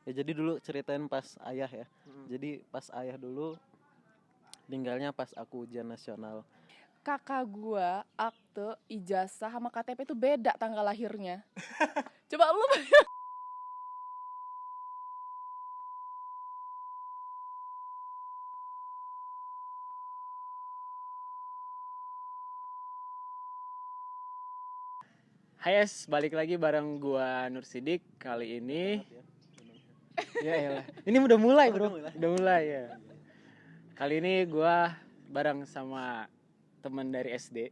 Ya jadi dulu ceritain pas ayah ya. Jadi pas ayah dulu meninggalnya pas aku ujian nasional. Kakak gua akte, ijazah sama KTP itu beda tanggal lahirnya. Coba lu Hai es, balik lagi bareng gua Nur Sidik kali ini. Ya elah, ini udah mulai bro, udah mulai ya. Kali ini gua bareng sama teman dari SD.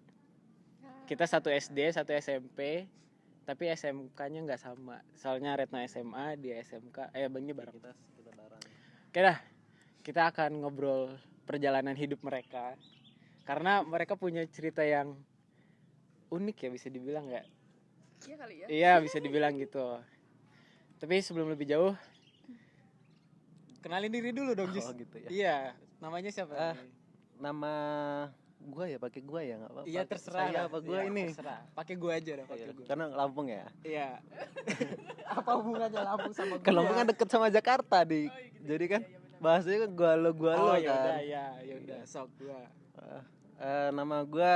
Kita satu SD, satu SMP, tapi SMK-nya nggak sama. Soalnya Retno SMA, dia SMK, abangnya bareng. Kita bareng. Oke dah, kita akan ngobrol perjalanan hidup mereka. Karena mereka punya cerita yang unik ya, bisa dibilang nggak? Iya kali ya. Iya, bisa dibilang gitu. Tapi sebelum lebih jauh, kenalin diri dulu dong, Jis. Oh gitu ya. Iya, namanya siapa? Nama gua ya, pakai gua ya, enggak apa-apa. Iya, terserah. Saya apa gua Iya, ini? Terserah. Pakai gua aja dah, pakai gua. Karena Lampung ya. Iya. Apa hubungannya Lampung sama gua? Kan Lampung kan deket sama Jakarta di. Jadi kan bahasanya kan gua lo Oh, kan. ya udah, sok gua. Nama gua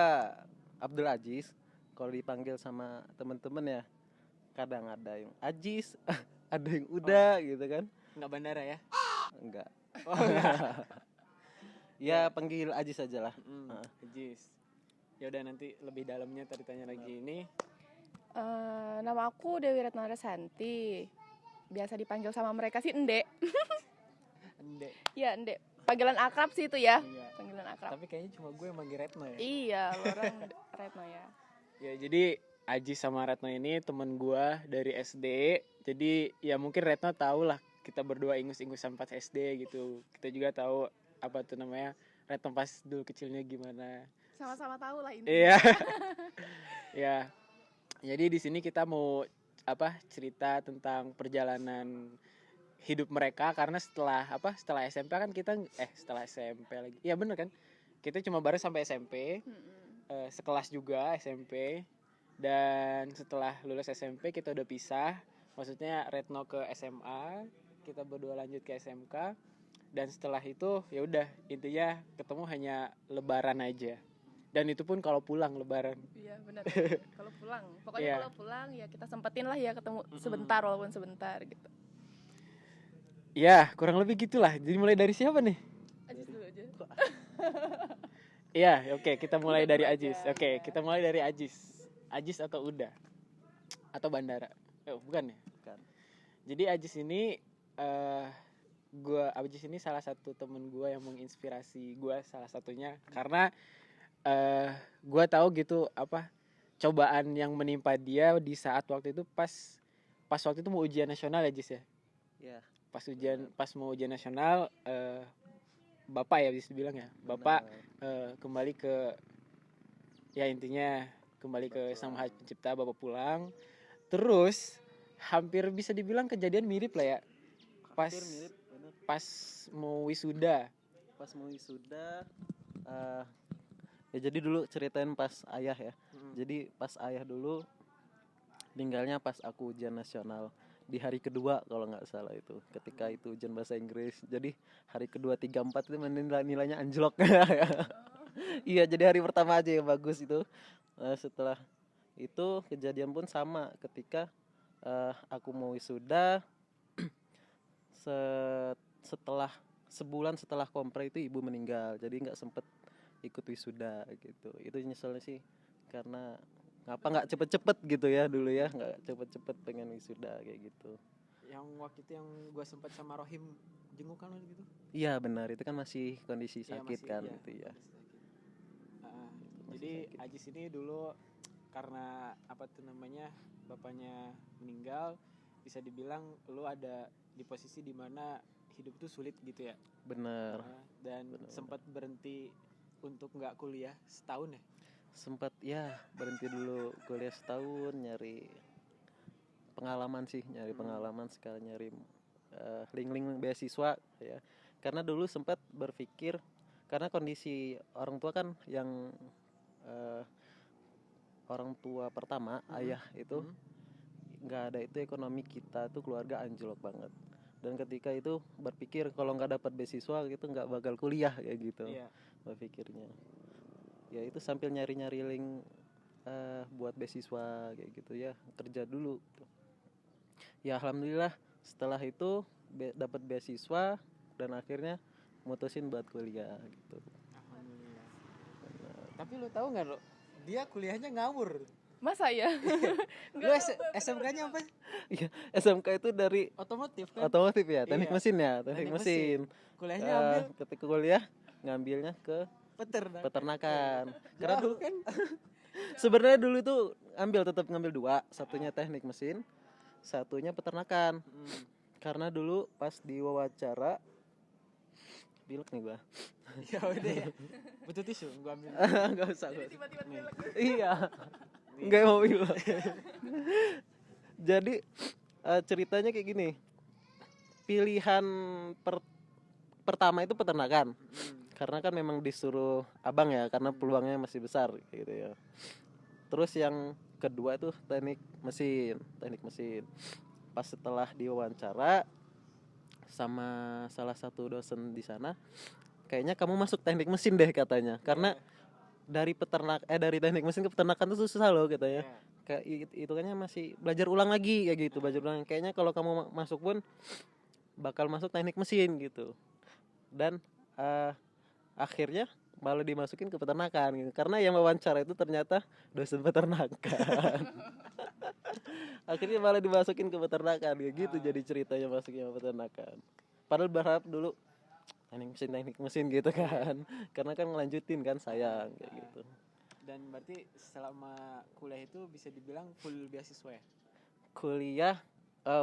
Abdul Aziz. Kalau dipanggil sama temen-temen ya, kadang ada yang Aziz, ada yang Uda gitu kan. Enggak bandara ya? Enggak. Oh, enggak. Ya panggil Aziz aja lah. Jis. Ya udah, nanti lebih dalamnya tadi tanya lagi ini. Nama aku Dewi Retnara Santi. Biasa dipanggil sama mereka sih Ende. Ende. Iya, Ende. Panggilan akrab sih itu ya. Iya. Panggilan akrab. Tapi kayaknya cuma gue yang manggil Retno ya. Iya, lu orang Retno ya. Ya, jadi Aji sama Retno ini teman gua dari SD. Jadi ya mungkin Retno tahu lah, kita berdua ingus-ingusan pas SD gitu. Kita juga tahu apa tuh namanya, Retno pas dulu kecilnya gimana. Sama-sama tahu lah ini. Iya. Ya. Jadi di sini kita mau cerita tentang perjalanan hidup mereka, karena setelah SMP kan kita setelah SMP lagi. Iya bener kan? Kita cuma bareng sampai SMP. Sekelas juga SMP, dan setelah lulus SMP kita udah pisah. Maksudnya Retno ke SMA, kita berdua lanjut ke SMK, dan setelah itu ya udah, intinya ketemu hanya Lebaran aja, dan itu pun kalau pulang Lebaran. Iya benar. Kalau pulang, pokoknya Iya. kalau pulang ya kita sempetin lah ya ketemu sebentar walaupun sebentar gitu. Ya kurang lebih gitulah. Jadi mulai dari siapa nih? Aziz dulu aja. Iya, oke, kita mulai dari dulu Ajis. aja, Oke, ya. kita mulai dari Ajis. Ajis atau Uda? Atau Bandara? Bukan ya? Bukan. Jadi Ajis ini Ajis ini salah satu temen gue yang menginspirasi gue, salah satunya karena gue tahu gitu cobaan yang menimpa dia di saat waktu itu pas waktu itu mau ujian nasional ya, Jis ya. Ya. Pas mau ujian nasional, Bapak ya bisa dibilang ya. Bapak kembali ke, ya intinya kembali ke Sang Maha Pencipta, Bapak pulang. Terus hampir bisa dibilang kejadian mirip lah ya. Pas Mirip, bener. pas mau wisuda. Pas mau wisuda, ya jadi dulu ceritain pas ayah ya. Jadi pas ayah dulu meninggalnya pas aku ujian nasional di hari kedua kalau nggak salah itu, ketika itu ujian bahasa Inggris. Jadi hari kedua 3-4 itu nilainya anjlok. Iya, jadi hari pertama aja yang bagus itu. Setelah itu kejadian pun sama ketika aku mau wisuda. Setelah sebulan setelah kompre itu ibu meninggal, jadi nggak sempet ikut wisuda gitu. Itu nyeselnya sih, karena ngapa nggak cepet-cepet gitu ya dulu ya, nggak cepet-cepet pengen wisuda kayak gitu. Yang waktu itu yang gue sempat sama Rohim jengukan gitu. Iya benar, itu kan masih kondisi sakit kan iya, gitu ya. Jadi Ajis ini dulu karena bapaknya meninggal, bisa dibilang lu ada di posisi dimana hidup tuh sulit gitu ya. Bener. Dan sempat berhenti untuk nggak kuliah setahun ya. Sempat ya berhenti dulu kuliah setahun, nyari pengalaman sih, pengalaman sekali, nyari link-link beasiswa ya. Karena dulu sempat berpikir, karena kondisi orang tua kan yang orang tua pertama ayah itu nggak ada, itu ekonomi kita tuh keluarga anjlok banget. Dan ketika itu berpikir kalau nggak dapat beasiswa gitu nggak bakal kuliah kayak gitu. Iya. Berpikirnya. Ya itu sambil nyari-nyari link buat beasiswa kayak gitu ya, kerja dulu. Ya alhamdulillah setelah itu dapat beasiswa dan akhirnya mutusin buat kuliah gitu. Alhamdulillah. Tapi lu tahu nggak lo, dia kuliahnya ngawur. Masa ya? Lu SMK-nya apa? Iya, SMK itu dari Otomotif kan? otomotif ya, teknik Iya. mesin ya, teknik Teknik mesin. Kuliahnya ambil Ketika kuliah ngambilnya ke peternakan. Karena dulu kan. sebenarnya dulu itu tetap ngambil 2, satunya teknik mesin, satunya peternakan. Karena dulu pas di wawancara pilek nih gua. Ya udah ya. Butuh tisu, gua ambil. Enggak usah. Jadi tiba-tiba pilek. Iya. Enggak mau pilek. Jadi ceritanya kayak gini. Pilihan pertama itu peternakan. Karena kan memang disuruh abang ya, karena peluangnya masih besar gitu ya. Terus yang kedua itu teknik mesin. Pas setelah diwawancara sama salah satu dosen di sana, kayaknya kamu masuk teknik mesin deh katanya. Karena dari teknik mesin ke peternakan itu susah loh katanya. Kayak hitungannya masih belajar ulang lagi kayak gitu, Kayaknya kalau kamu masuk pun bakal masuk teknik mesin gitu. Dan akhirnya malah dimasukin ke peternakan gitu. Karena yang wawancara itu ternyata dosen peternakan. Akhirnya malah dimasukin ke peternakan kayak gitu. Jadi ceritanya masuknya ke peternakan. Padahal berharap dulu teknik mesin gitu kan. Karena kan ngelanjutin kan sayang kayak gitu. Dan berarti selama kuliah itu bisa dibilang full beasiswa ya? Kuliah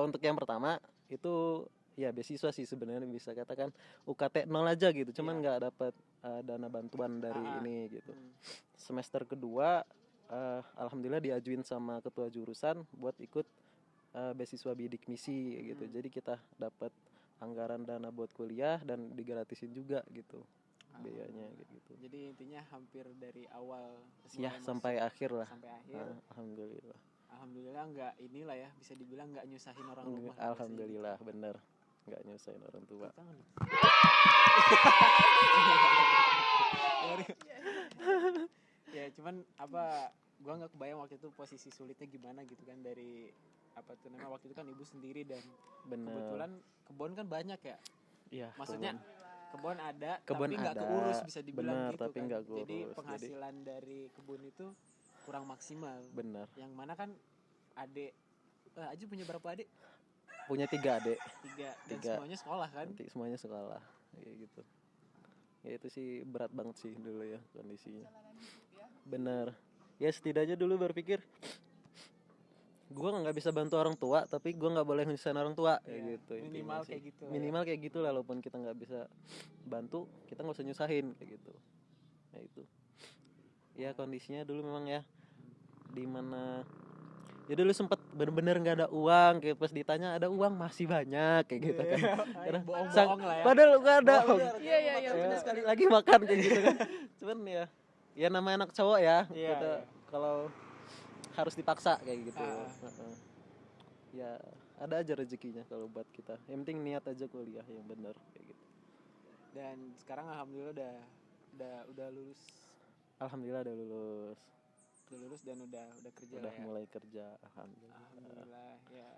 untuk yang pertama itu ya beasiswa sih sebenarnya, bisa katakan UKT 0 aja gitu, cuman nggak dapat dana bantuan dari ini gitu. Semester kedua alhamdulillah diajuin sama ketua jurusan buat ikut beasiswa bidik misi gitu. Jadi kita dapat anggaran dana buat kuliah dan digratisin juga gitu biayanya gitu. Jadi intinya hampir dari awal Ya sampai akhir lah. Sampai akhir. Alhamdulillah. Alhamdulillah nggak inilah ya, bisa dibilang nggak nyusahin orang rumah. Alhamdulillah bener, nggak nyusahin orang tua. Ya cuman gua nggak kebayang waktu itu posisi sulitnya gimana gitu kan, dari waktu itu kan ibu sendiri dan Bener. kebetulan kebun kan banyak ya. Iya. Maksudnya kebun ada Kebun tapi nggak ada, keurus, bisa dibilang bener, gitu tapi kan. nggak Jadi keurus, penghasilan dari kebun itu kurang maksimal. Bener. Yang mana kan adik Aji punya berapa adik? Punya 3 adik. 3. Dan 3. semuanya sekolah kan? Nanti semuanya sekolah kayak gitu. Ya itu sih berat banget sih dulu ya kondisinya. Bener. Ya setidaknya dulu berpikir gue nggak bisa bantu orang tua, tapi gue nggak boleh nyusahin orang tua kayak gitu. Minimal kayak gitu. Minimal kayak gitu lah, walaupun kita nggak bisa bantu, kita nggak usah nyusahin kayak gitu. Nah itu. Ya kondisinya dulu memang ya dimana ya dulu sempet bener-bener nggak ada uang, kayak pas ditanya ada uang masih banyak kayak gitu kan. Bohong-bohong lah ya. Padahal nggak ada. Iya. Ya, sekali lagi makan kayak gitu kan. Cuman ya namanya anak cowok ya. Iya, Kita kalau harus dipaksa kayak gitu. Ya ada aja rezekinya kalau buat kita. Yang penting niat aja kuliah yang benar kayak gitu. Dan sekarang alhamdulillah udah lulus. Alhamdulillah udah lulus. Dan udah kerja Udah lah ya. mulai kerja alhamdulillah ya.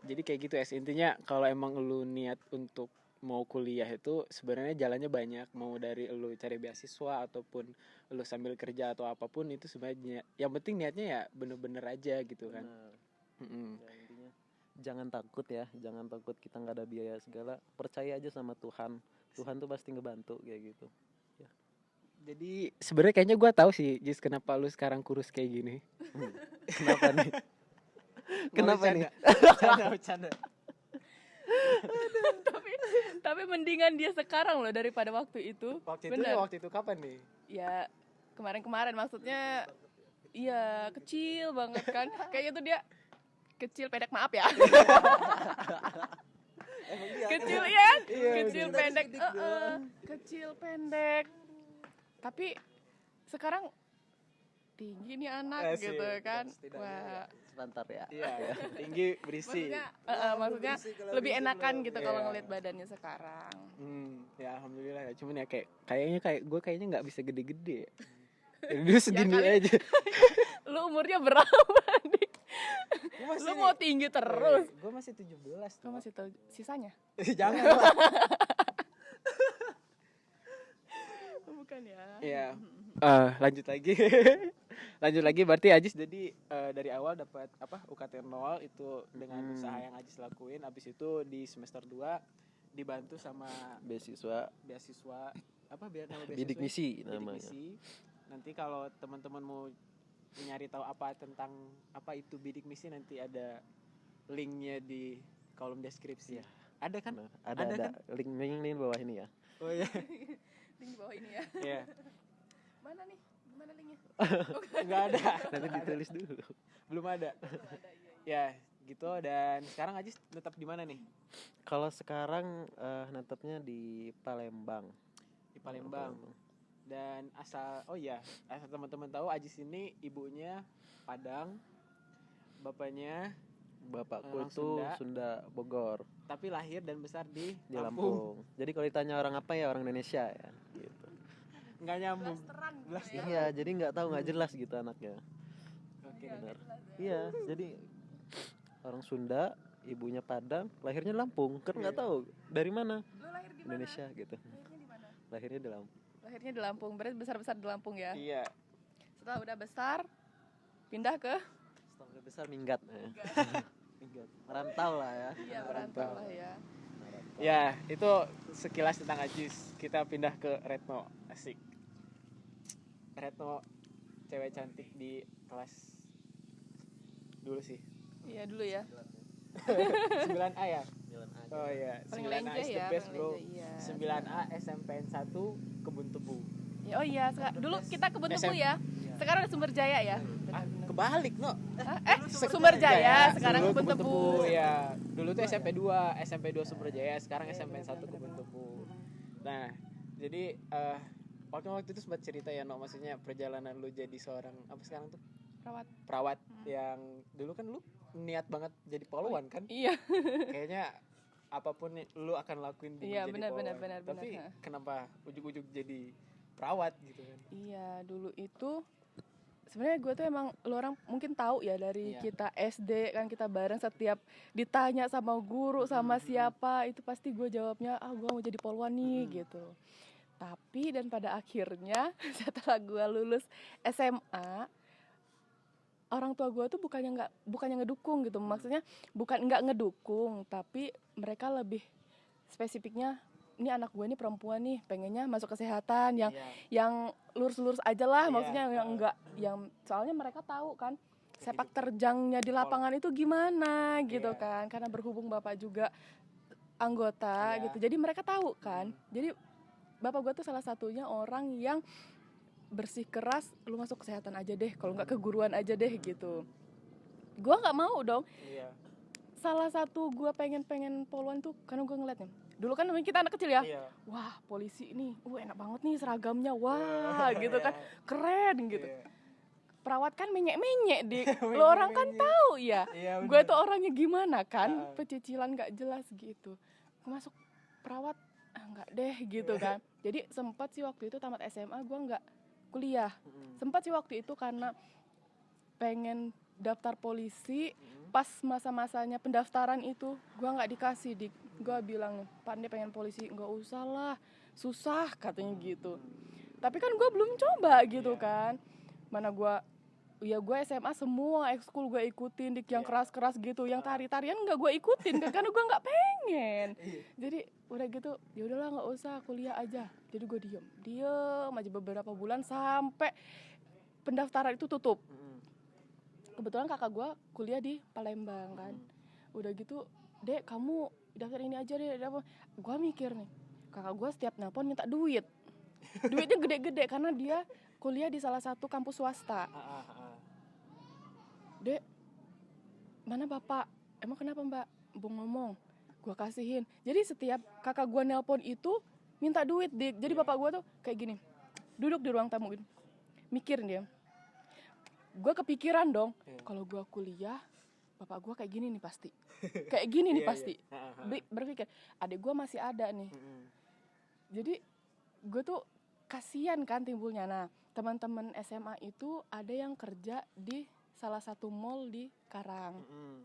Jadi kayak gitu ya. Intinya kalau emang lu niat untuk mau kuliah itu sebenarnya jalannya banyak, mau dari lu cari beasiswa ataupun lu sambil kerja atau apapun, itu sebenarnya yang penting niatnya ya bener-bener aja gitu kan. Ya, intinya jangan takut kita nggak ada biaya segala, percaya aja sama Tuhan tuh pasti ngebantu kayak gitu. Jadi sebenarnya kayaknya gue tahu sih Jis, kenapa lu sekarang kurus kayak gini. Kenapa nih? Kenapa nih? Bercanda. Tapi mendingan dia sekarang loh daripada waktu itu. Waktu itu kapan nih? Ya kemarin maksudnya. Iya kecil banget kan. Kayaknya tuh dia kecil pendek, maaf ya. Kecil ya, kecil pendek. Kecil pendek. Tapi sekarang tinggi nih anak Asik, gitu kan. setidaknya Wah, Sebentar ya. Iya, tinggi berisi. maksudnya lebih enakan gitu kalau ngeliat badannya sekarang. Ya alhamdulillah ya. Cuman ya kayak gue kayaknya nggak bisa gede-gede. Dari dulu segini kali. aja. Lu umurnya berapa, Dik? Lu mau tinggi terus. Gue masih 17. Lu masih tahu sisanya? Jangan lah. Bukan ya. Iya. Lanjut lagi. Lanjut lagi berarti Ajis jadi dari awal dapat UKT 0 itu dengan usaha yang Ajis lakuin. Habis itu di semester 2 dibantu sama Beasiswa biar nama beasiswa bidik misi Bidik namanya. misi. Nanti kalau teman-teman mau nyari tahu apa tentang apa itu bidik misi, nanti ada linknya di kolom deskripsi. Iya. Ada kan? Nah, ada kan? link di bawah ini ya. Oh iya. Link di bawah ini ya. Iya. Mana nih? Gimana linknya? Enggak ada. Nanti ditulis dulu. Belum ada. Ya, gitu. Dan sekarang Ajis tetap di mana nih? Kalau sekarang netepnya di Palembang. Di Palembang. Dan asal teman-teman tahu Ajis ini ibunya Padang, bapaknya Bapakku orang itu Sunda Bogor, tapi lahir dan besar di di Lampung. Jadi kalau ditanya orang apa ya orang Indonesia ya gitu. Nggak nyambung. Blasteran gitu ya. Iya, jadi nggak tahu nggak jelas gitu anaknya. Oke. Benar. Iya, jadi orang Sunda, ibunya Padang, lahirnya Lampung. Kan nggak tahu dari mana. Lu lahir di mana? Indonesia gitu. Lahirnya di mana? Lahirnya di Lampung. Lahirnya di Lampung, berarti besar-besar di Lampung ya. Iya. Setelah udah besar, pindah ke Setelah besar minggat ya. Minggat. Merantau lah ya. iya merantau lah ya. Ya, itu sekilas tentang Ajis. Kita pindah ke Retno. Asik. Retno cewek cantik di kelas dulu sih. Iya dulu ya. 9A ya? Jalan aja. Oh iya, Paling 9A lenje is the ya, best, paling bro. lenje, iya. 9A SMPN 1 Kebun Tebu. Ya, oh iya, dulu kita Kebun Tebu SM. ya. Sekarang udah Sumber Jaya ya. Kebalik, no. Sumber Jaya, sekarang Dulu Kebun Tebu. Ya. Dulu tuh SMP 2 Sumber Jaya, sekarang SMPN 1 Kebun Tebu. Nah, jadi waktu itu sempat cerita ya, no, maksudnya perjalanan lu jadi seorang apa sekarang tuh? Perawat yang dulu kan lu niat banget jadi poluan kan? Iya. Kayaknya apapun lu akan lakuin di Iya, menjadi benar, poluan. benar, Tapi benar. kenapa ujug-ujug jadi perawat gitu kan? Iya, dulu itu sebenarnya gue tuh emang lo orang mungkin tahu ya dari Iya. kita SD kan kita bareng, setiap ditanya sama guru sama siapa itu pasti gue jawabnya gue mau jadi poluan nih gitu. Tapi dan pada akhirnya setelah gue lulus SMA, orang tua gue tuh bukannya ngedukung gitu, maksudnya bukan nggak ngedukung, tapi mereka lebih spesifiknya ini anak gue ini perempuan nih, pengennya masuk kesehatan yang Iya. yang lurus-lurus aja lah, Iya, maksudnya yang enggak yang soalnya mereka tahu kan sepak terjangnya di lapangan itu gimana gitu Iya. kan, karena berhubung bapak juga anggota Iya. gitu, jadi mereka tahu kan. Jadi bapak gue tuh salah satunya orang yang bersih keras, lu masuk kesehatan aja deh, kalau nggak keguruan aja deh gitu. Gue nggak mau dong. Iya. Salah satu gue pengen poluan tuh karena gue ngeliatnya dulu kan kita anak kecil ya, Iya. wah polisi ini enak banget nih seragamnya, wah gitu kan, keren gitu. Iya. Perawat kan menyek dik, lo orang kan tahu ya, Iya, gue bener. tuh orangnya gimana kan, Heeh. pecicilan nggak jelas gitu. Gue masuk perawat nggak deh gitu kan. Jadi sempat sih waktu itu tamat SMA gue nggak kuliah, sempat sih waktu itu karena pengen daftar polisi. Pas masa-masanya pendaftaran itu gue nggak dikasih dik. Gue bilang, Pak dia pengen polisi, nggak usah lah, susah katanya gitu. Tapi kan gue belum coba gitu kan. Mana gue SMA semua ekskul gue ikutin dik, yang keras-keras gitu, yang tari-tarian nggak gue ikutin kan, karena gue nggak pengen. Jadi udah gitu, ya udahlah nggak usah, kuliah aja. Jadi gue diem aja beberapa bulan sampai pendaftaran itu tutup. Kebetulan kakak gue kuliah di Palembang kan. Udah gitu, Dek kamu daftar ini aja deh. Gue mikir nih, kakak gue setiap nelpon minta duit. Duitnya gede-gede karena dia kuliah di salah satu kampus swasta. Dek, mana bapak? Emang kenapa mbak? Bung ngomong, gue kasihin. Jadi setiap kakak gue nelpon itu minta duit dik. Jadi bapak gue tuh kayak gini, duduk di ruang tamu gitu, mikir dia. gue kepikiran dong, Iya. kalau gue kuliah bapak gue kayak gini nih pasti, kayak gini nih Iya, pasti. iya. Berpikir adik gue masih ada nih, Mm-mm. jadi gue tuh kasihan kan timbulnya. Nah teman-teman SMA itu ada yang kerja di salah satu mall di Karang. Mm-mm.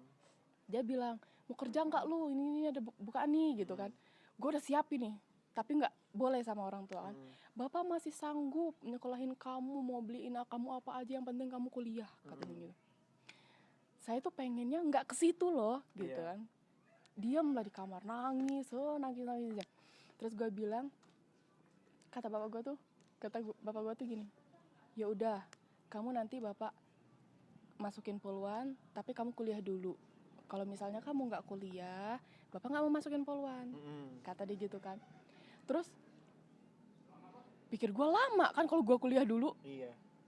Dia bilang, mau kerja nggak lu, ini ada bukaan nih gitu kan. Gue udah siapin nih, tapi nggak boleh sama orang tua kan. Bapak masih sanggup nyekolahin kamu, mau beliin kamu apa aja, yang penting kamu kuliah, katanya gitu. Saya tuh pengennya nggak ke situ loh, gitu Iya. kan. Diam lah di kamar, nangis aja. Terus gue bilang, kata bapak gue tuh gini, ya udah, kamu nanti bapak masukin poluan, tapi kamu kuliah dulu. Kalau misalnya kamu nggak kuliah, bapak nggak mau masukin poluan, kata dia gitu kan. Terus pikir gue lama kan kalau gue kuliah dulu,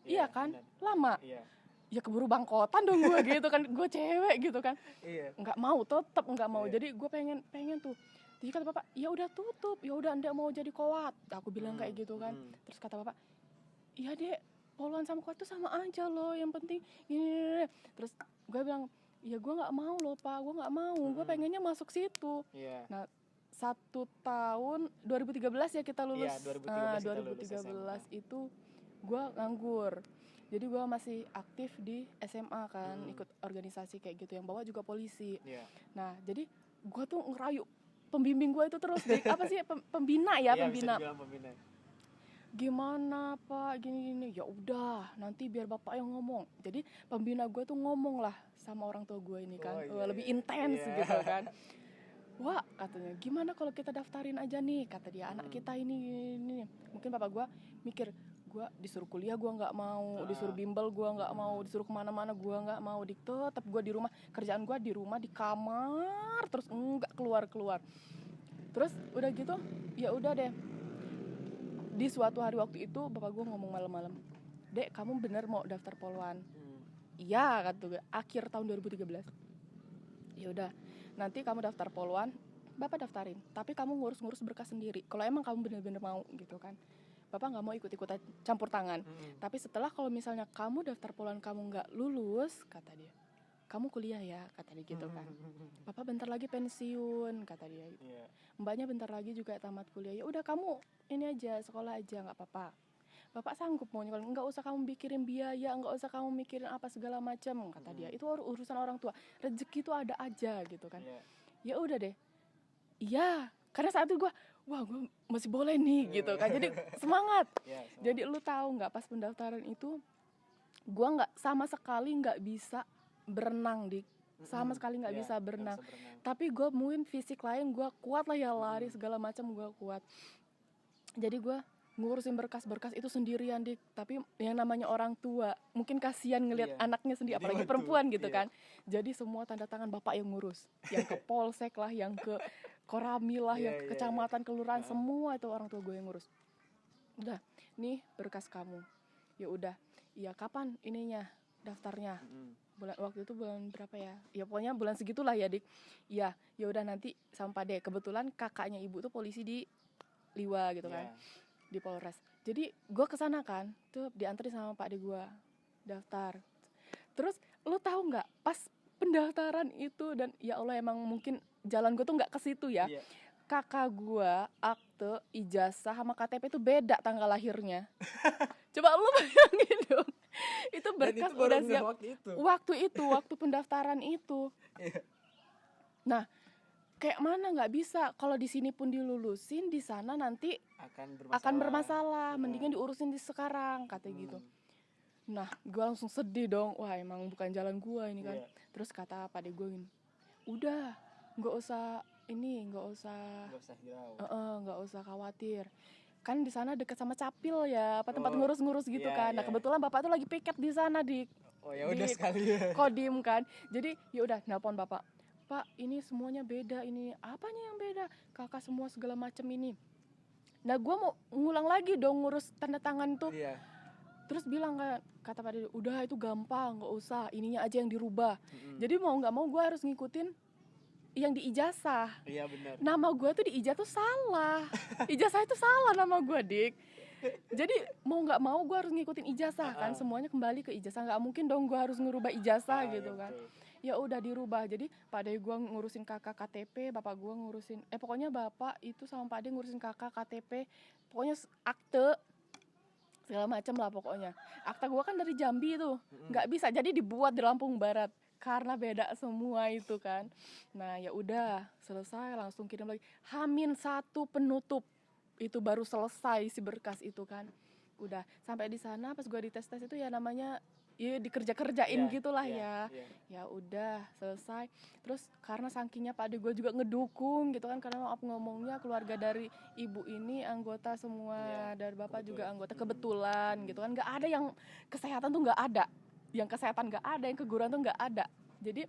iya kan, benar. lama. Iya. Ya keburu bangkotan dong gue gitu kan, gue cewek gitu kan, Iya. nggak mau, tetap nggak mau. Iya. Jadi gue pengen tuh. Jadi kata bapak, ya udah tutup, ya udah ndak mau jadi kowat. Aku bilang kayak gitu kan. Terus kata bapak, iya dek, poluan sama kowat tuh sama aja loh, yang penting ini. Terus gue bilang, ya gue nggak mau loh pak, gue nggak mau, gue pengennya masuk situ. Iya. Nah 1 tahun 2013 ya kita lulus. Iya, 2013 kita lulus 2013 itu gue nganggur. Jadi gue masih aktif di SMA kan, ikut organisasi kayak gitu, yang bawa juga polisi. Iya. Nah jadi gue tuh ngerayu pembimbing gue itu terus, apa sih, pembina ya, Iya, pembina. bisa dibilang pembina. Gimana pak, gini-gini, ya udah nanti biar bapak yang ngomong. Jadi pembina gue tuh ngomong lah sama orang tua gue ini kan, Oh, iya, lebih iya. intens Iya. gitu kan. Wah katanya, gimana kalau kita daftarin aja nih, kata dia, anak kita ini. Mungkin bapak gue mikir, gue disuruh kuliah gue nggak mau, disuruh bimbel gue nggak mau, disuruh kemana-mana gue nggak mau, tetap gue di rumah, kerjaan gue di rumah, di kamar terus, nggak keluar. Terus udah gitu, ya udah deh. Di suatu hari waktu itu bapak gue ngomong malam-malam, dek kamu bener mau daftar poluan? Iya kata gue, akhir tahun 2013. Ya udah, nanti kamu daftar poluan, bapak daftarin, tapi kamu ngurus berkas sendiri. Kalau emang kamu bener-bener mau gitu kan, bapak nggak mau ikut-ikutan campur tangan. Tapi setelah kalau misalnya kamu daftar poluan kamu nggak lulus, kata dia, kamu kuliah ya, kata dia gitu kan. Bapak bentar lagi pensiun, kata dia. Iya. Mbaknya bentar lagi juga tamat kuliah. Ya udah kamu ini aja, sekolah aja, nggak apa-apa. Bapak sanggup mau nyekolah, nggak usah kamu mikirin biaya, nggak usah kamu mikirin apa segala macam, kata dia. Itu urusan orang tua, rezeki itu ada aja gitu kan. Iya. Ya udah deh, iya, karena saat itu gue masih boleh nih gitu kan, jadi semangat. Iya, Jadi lu tahu nggak, pas pendaftaran itu gue sama sekali nggak bisa berenang, Dik, sama sekali nggak Iya, bisa berenang. nggak bisa berenang. Tapi gue mungkin fisik lain gue kuat lah ya, lari segala macam gue kuat. Jadi gue ngurusin berkas-berkas itu sendirian, Dik. Tapi yang namanya orang tua mungkin kasihan ngelihat Iya. anaknya sendiri, Jadi apalagi bantu, perempuan gitu iya. kan. Jadi semua tanda tangan bapak yang ngurus, yang ke polsek lah, yang ke Koramil lah, yang Iya, ke iya, kecamatan, kelurahan, Heeh. semua itu orang tua gue yang ngurus. Udah, nih berkas kamu. Ya udah, iya kapan ininya daftarnya? Waktu itu bulan berapa ya? Ya pokoknya bulan segitulah ya, Dik. Iya, ya udah nanti sampai deh. Kebetulan kakaknya ibu tuh polisi di Liwa gitu kan, Iya. di Polres. Jadi gue kesana kan, tuh dianterin sama Pak De gue daftar. Terus lu tahu nggak, pas pendaftaran itu, dan ya Allah emang mungkin jalan gue tuh nggak ke situ ya. Iya. Kakak gue akte, ijazah sama KTP itu beda tanggal lahirnya. Coba lu bayangin dong. Itu Dan berkas itu baru udah ngeh siap. waktu itu. Waktu pendaftaran itu. Iya. Nah, kayak mana nggak bisa, kalau di sini pun dilulusin, di sana nanti akan bermasalah. Mendingan diurusin di sekarang, kata gitu. Nah, gue langsung sedih dong. Wah, emang bukan jalan gue ini kan. Iya. Terus kata Pak De gue gini, udah, nggak usah nggak usah khawatir. Kan di sana deket sama Capil ya, apa tempat ngurus-ngurus gitu iya, kan. Nah, iya. kebetulan bapak tuh lagi piket di sana di Oh ya udah di sekali ya. Kodim kan. Jadi ya udah nelpon bapak. Pak, ini semuanya beda ini. Apanya yang beda? Kakak semua segala macam ini. Nah, gue mau ngulang lagi dong ngurus tanda tangan tuh. Iya. Terus bilang kan, kata Pak De, udah itu gampang, nggak usah, ininya aja yang dirubah. Jadi mau nggak mau gue harus ngikutin yang di ijazah. Iya benar. Nama gue tuh di ijazah tuh salah. Ijazah itu salah nama gue, Dik. Jadi mau nggak mau gue harus ngikutin ijazah kan, semuanya kembali ke ijazah, nggak mungkin dong gue harus ngerubah ijazah gitu kan. Ya udah dirubah, jadi Pak De gue ngurusin kakak KTP, bapak gue ngurusin pokoknya bapak itu sama Pak De ngurusin kakak KTP, pokoknya akte segala macam lah pokoknya. Akta gue kan dari Jambi tuh, nggak bisa, jadi dibuat di Lampung Barat karena beda semua itu kan. Nah ya udah selesai, langsung kirim lagi. H-1 penutup itu baru selesai si berkas itu kan. Udah sampai di sana pas gue dites itu ya namanya ya dikerjain gitulah ya. Ya udah selesai. Terus karena saking Pak De gue juga ngedukung gitu kan, karena maaf ngomongnya keluarga dari ibu ini anggota semua, dari bapak juga anggota kebetulan gitu kan, nggak ada yang kesehatan tuh nggak ada, yang kesehatan nggak ada, yang keguruan tuh nggak ada. Jadi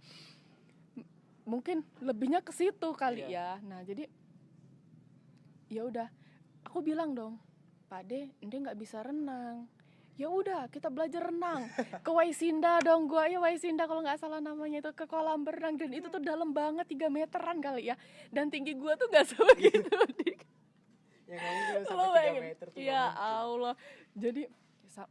mungkin lebihnya ke situ kali ya. Nah jadi ya udah aku bilang dong, Pak De, dia nggak bisa renang. Ya udah kita belajar renang ke Waisinda dong, gua ya Waisinda kalau nggak salah namanya, itu ke kolam berenang, dan itu tuh dalam banget 3 meteran kali ya, dan tinggi gua tuh nggak sebegitu dik. Ya kamu juga sampai 3 meter tuh. Ya Allah, jadi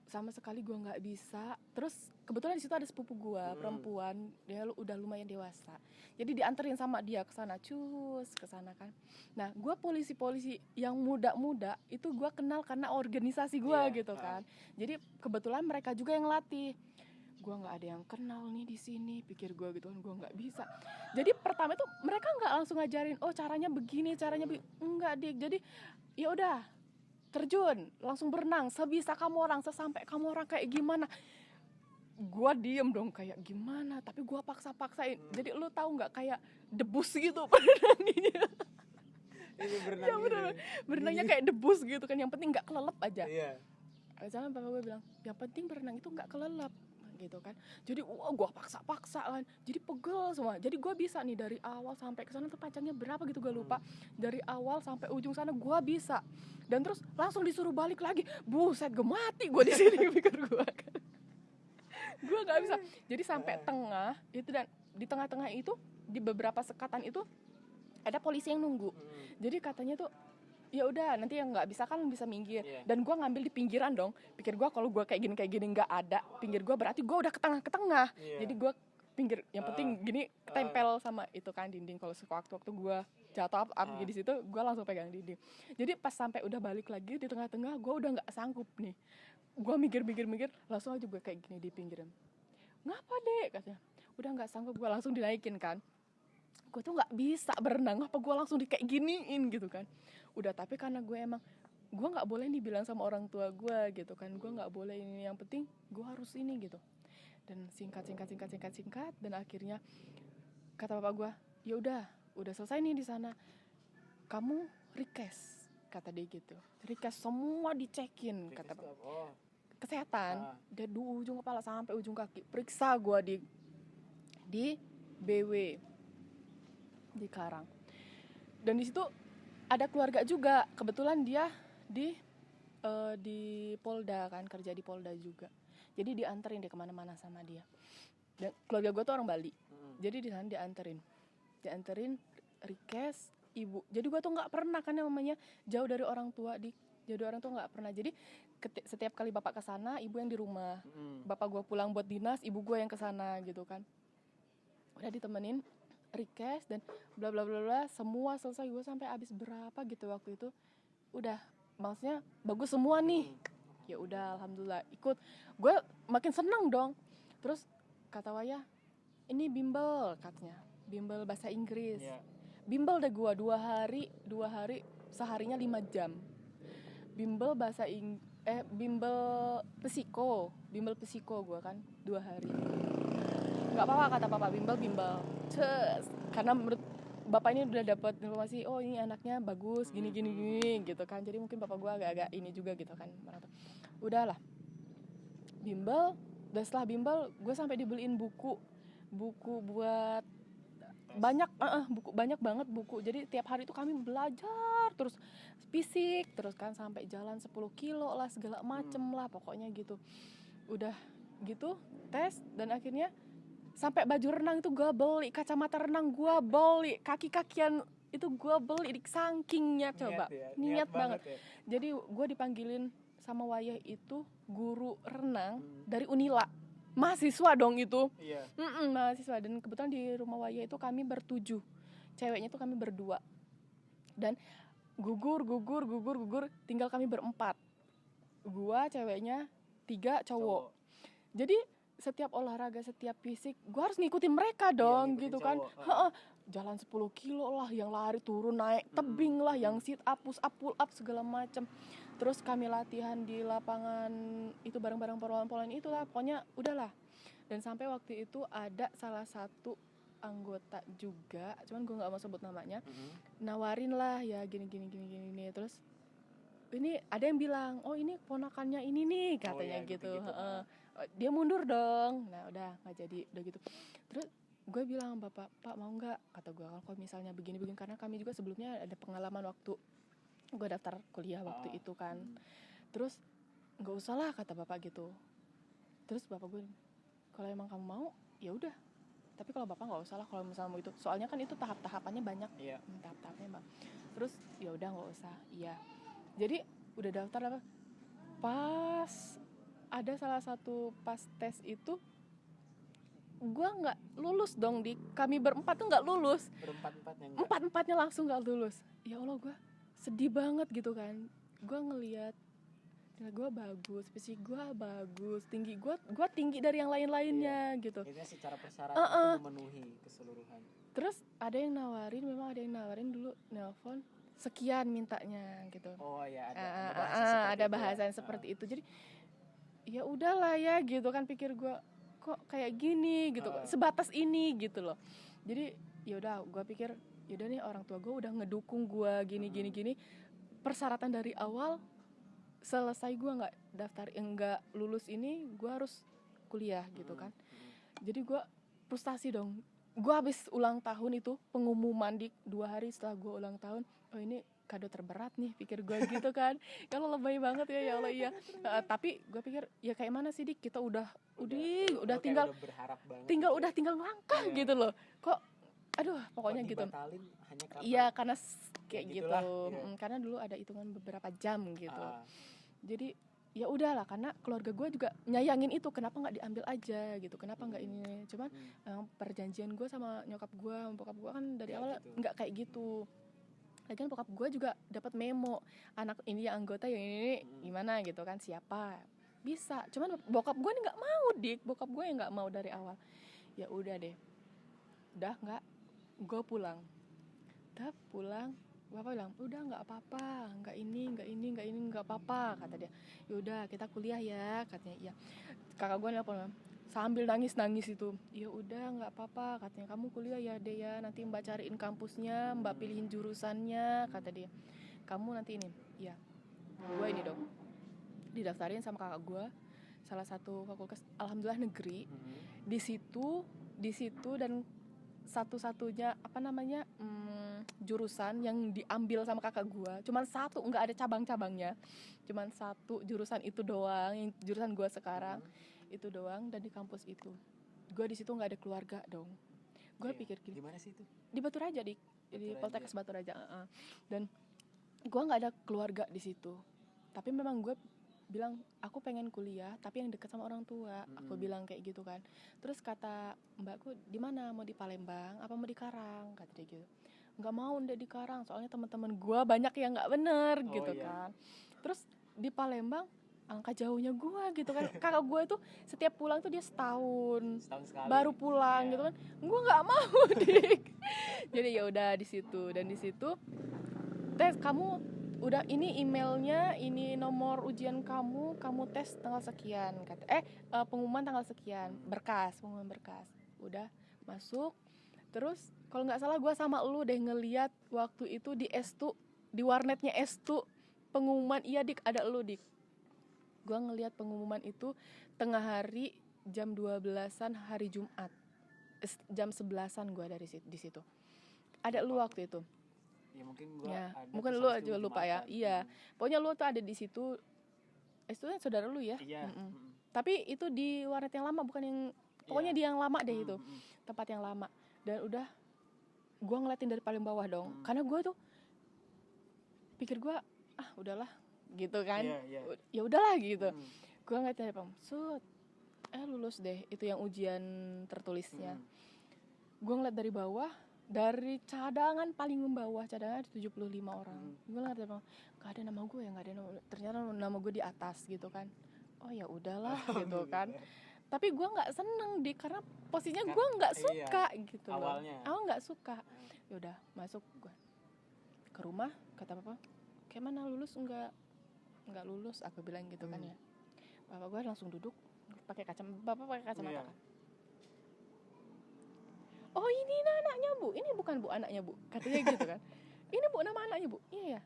sama sekali gue nggak bisa. Terus kebetulan di situ ada sepupu gue perempuan, dia udah lumayan dewasa, jadi dianterin sama dia ke sana, ke sana kan. Nah gue polisi yang muda itu gue kenal karena organisasi gue gitu kan. Jadi kebetulan mereka juga yang latih. Gue nggak ada yang kenal nih di sini, pikir gue gitu kan, gue nggak bisa. Jadi pertama itu mereka nggak langsung ngajarin, oh caranya begini, enggak dik. Jadi ya udah terjun, langsung berenang, sebisa kamu orang, sesampai kamu orang kayak gimana. Gue diem dong kayak gimana, tapi gue paksain. Jadi lu tahu nggak kayak debus gitu berenangnya. Ya bener, berenangnya kayak debus gitu kan, yang penting nggak kelelep aja. Sama bapak gue bilang, yang penting berenang itu nggak kelelep gitu kan. Jadi gue paksa kan, jadi pegel semua. Jadi gue bisa nih dari awal sampai ke sana tuh panjangnya berapa gitu gue lupa. Dari awal sampai ujung sana gue bisa. Dan terus langsung disuruh balik lagi. Buset, gue mati gue di sini pikir gue kan. Gue nggak bisa. Jadi sampai tengah itu, dan di tengah-tengah itu di beberapa sekatan itu ada polisi yang nunggu. Jadi katanya tuh ya udah nanti yang nggak bisa kan bisa minggir. Dan gue ngambil di pinggiran dong, pikir gue kalau gue kayak gini nggak ada pinggir gue, berarti gue udah ke tengah. Jadi gue pinggir, yang penting gini tempel sama itu kan dinding. Kalau sewaktu-waktu gue jatuh apa di situ, gue langsung pegang dinding. Jadi pas sampai udah balik lagi di tengah-tengah, gue udah nggak sanggup nih. Gue mikir, langsung aja gue kayak gini di pinggiran. Ngapa dek katanya? Udah nggak sanggup, gue langsung dinaikin kan. Gue tuh nggak bisa berenang, apa gue langsung kayak giniin gitu kan. Udah, tapi karena gue nggak boleh dibilang sama orang tua gue gitu kan, gue nggak boleh ini, yang penting gue harus ini gitu. Dan singkat, dan akhirnya kata bapak gue, ya udah selesai nih di sana, kamu request, kata dia gitu, request semua dicekin, kata bapak. Kesehatan dari ujung kepala sampai ujung kaki, periksa gue di BW di Karang. Dan di situ ada keluarga juga, kebetulan dia di Polda kan, kerja di Polda juga. Jadi dianterin dia kemana-mana sama dia. Dan keluarga gue tuh orang Bali, jadi di sana dianterin request ibu. Jadi gue tuh nggak pernah kan, namanya jauh dari orang tua, nggak pernah. Jadi setiap kali bapak kesana, ibu yang di rumah. Bapak gue pulang buat dinas, ibu gue yang kesana gitu kan. Udah ditemenin request dan bla bla bla bla, semua selesai. Gue sampai habis berapa gitu waktu itu, udah maksudnya bagus semua nih. Ya udah alhamdulillah ikut. Gue makin seneng dong. Terus kata Waya, ini bimbel katanya, bimbel bahasa Inggris. Bimbel deh gue 2 hari seharinya 5 jam. Bimbel bahasa bimbel psiko gue kan 2 hari. Nggak apa-apa kata papa, bimbel. Karena menurut bapak ini udah dapat informasi, oh ini anaknya bagus, gini gitu kan. Jadi mungkin bapak gue agak ini juga gitu kan. Udahlah, bimbel. Dan setelah bimbel, gue sampai dibeliin buku buat banyak, banyak banget buku. Jadi tiap hari itu kami belajar terus fisik terus kan, sampai jalan 10 kilo lah, segala macem lah pokoknya gitu. Udah gitu tes, dan akhirnya sampai baju renang itu gue beli, kacamata renang gue beli, kaki-kakian itu gue beli, sakingnya coba niat banget ya. Jadi gue dipanggilin sama Wayah itu guru renang dari Unila, mahasiswa dong itu. Iya. Mahasiswa. Dan kebetulan di rumah Wayah itu kami bertujuh, ceweknya itu kami berdua, dan gugur, tinggal kami berempat, gua, ceweknya, 3 cowok. Jadi setiap olahraga, setiap fisik, gua harus ngikutin mereka dong, ngikutin gitu kan. cowok. Jalan 10 kilo lah, yang lari turun naik tebing lah, yang sit up, push up, pull up segala macam. Terus kami latihan di lapangan itu bareng-bareng poluan itu lah, pokoknya udahlah. Dan sampai waktu itu ada salah satu anggota juga, cuman gue nggak mau sebut namanya, nawarin lah ya gini. Terus ini ada yang bilang, oh ini ponakannya ini nih, katanya gitu. Dia mundur dong. Nah udah nggak jadi, udah gitu. Terus gue bilang, bapak, pak mau nggak, kata gue, kalau misalnya begini, karena kami juga sebelumnya ada pengalaman waktu gue daftar kuliah waktu itu kan. Terus nggak usah lah, kata bapak gitu. Terus bapak gue, kalau emang kamu mau ya udah, tapi kalau bapak nggak usah lah kalau misalnya mau itu, soalnya kan itu tahap-tahapannya banyak. Tahap-tahapnya bang. Terus ya udah nggak usah. Iya, jadi udah daftar apa, pas ada salah satu pas tes itu gue nggak lulus dong. Kami berempat tuh nggak lulus, empat-empatnya langsung nggak lulus. Ya Allah, gue sedih banget gitu kan. Gue ngelihat gue bagus, fisik gue bagus, tinggi gue tinggi dari yang lainnya gitu. Itu secara persyaratan itu memenuhi keseluruhan. Terus ada yang nawarin dulu, nelpon sekian mintanya gitu. Oh ya, ada bahasan seperti itu. Jadi ya udahlah ya gitu kan, pikir gue kok kayak gini gitu, sebatas ini gitu loh. Jadi ya udah, gue pikir yaudah nih, orang tua gue udah ngedukung gue gini. Persyaratan dari awal selesai, gue nggak daftar, nggak lulus ini, gue harus kuliah gitu kan. Jadi gue frustasi dong. Gue habis ulang tahun itu, pengumuman 2 hari setelah gue ulang tahun, oh ini kado terberat nih, pikir gue gitu kan. Kalau lebay banget ya Allah, iya. Tapi gue pikir ya kayak mana sih Dik, kita udah tinggal melangkah gitu loh. Kok aduh, pokoknya gitu. Iya, karena kayak gitu. Karena dulu ada hitungan beberapa jam gitu. Jadi ya udahlah, karena keluarga gue juga nyayangin itu, kenapa nggak diambil aja gitu, kenapa nggak ini. Cuman perjanjian gue sama nyokap gue, bokap gue kan dari awal nggak kayak gitu. Lagian bokap gue juga dapat memo, anak ini yang anggota yang ini gimana gitu kan, siapa bisa. Cuman bokap gue nih nggak mau Dik, bokap gue yang nggak mau dari awal. Ya udah deh, udah nggak, gue pulang. Bapak bilang udah nggak apa-apa, nggak ini nggak apa-apa, kata dia. Yaudah kita kuliah ya, katanya. Iya. Kakak gue nelpon sambil nangis itu. Ya udah nggak apa-apa, katanya, kamu kuliah ya deh ya, nanti mbak cariin kampusnya, mbak pilihin jurusannya, kata dia. Kamu nanti ini, ya. Gue ini dong, didaftarin sama kakak gue salah satu fakultas, alhamdulillah negeri. Di situ dan satu-satunya jurusan yang diambil sama kakak gue, cuman satu, nggak ada cabang-cabangnya, cuman satu jurusan itu doang, yang jurusan gue sekarang itu doang, dan di kampus itu. Gue di situ nggak ada keluarga dong. Gue pikir gini, di mana sih itu? Di Baturaja, di Poltekkes Baturaja. Dan gue nggak ada keluarga di situ, tapi memang gue bilang aku pengen kuliah tapi yang dekat sama orang tua. Aku bilang kayak gitu kan. Terus kata mbakku, di mana, mau di Palembang apa mau di Karang, kata dia gitu. Nggak mau deh di Karang, soalnya teman-teman gue banyak yang nggak bener gitu kan. Terus di Palembang angka jauhnya gue gitu kan. Kakak gue tuh setiap pulang tuh dia setahun sekali baru pulang gitu kan. Gue nggak mau Dik. Jadi ya udah di situ, dan di situ tes, kamu udah ini emailnya, ini nomor ujian kamu tes tanggal sekian, kata pengumuman tanggal sekian, pengumuman berkas. Udah masuk. Terus kalau nggak salah gue sama lu deh ngeliat waktu itu di S2, di warnetnya S2, pengumuman. Iya Dik, ada lu Dik. Gue ngeliat pengumuman itu tengah hari, jam 12-an hari Jumat, jam 11-an gue dari di situ. Ada lu waktu itu. Ya mungkin lu aja lupa ya. Iya, pokoknya lu tuh ada di situ. Itu kan saudara lu ya. Iya. Tapi itu di warnet yang lama, bukan yang, pokoknya di yang lama deh itu, tempat yang lama. Dan udah, gue ngeliatin dari paling bawah dong, karena gue tuh pikir gue udahlah, gitu kan. Iya. Ya udahlah gitu. Gue ngeliat telepon, lulus deh, itu yang ujian tertulisnya. Gue ngeliat dari bawah, dari cadangan paling membawah, cadangan ada 75 orang. Gue ngeliat telepon, gak ada nama gue ya, gak ada nama, ternyata nama gue di atas gitu kan. Oh ya udahlah gitu kan. Tapi gue nggak seneng karena posisinya gue nggak suka gitu loh. Awal nggak suka. Ya udah masuk gue ke rumah, kata papa, kayak mana lulus nggak lulus, aku bilang gitu kan ya. Bapak gue langsung duduk pakai bapak pakai kacamata kan. Oh ini anaknya bu, ini bukan bu anaknya bu, katanya gitu kan. Ini bu nama anaknya bu, iya ya.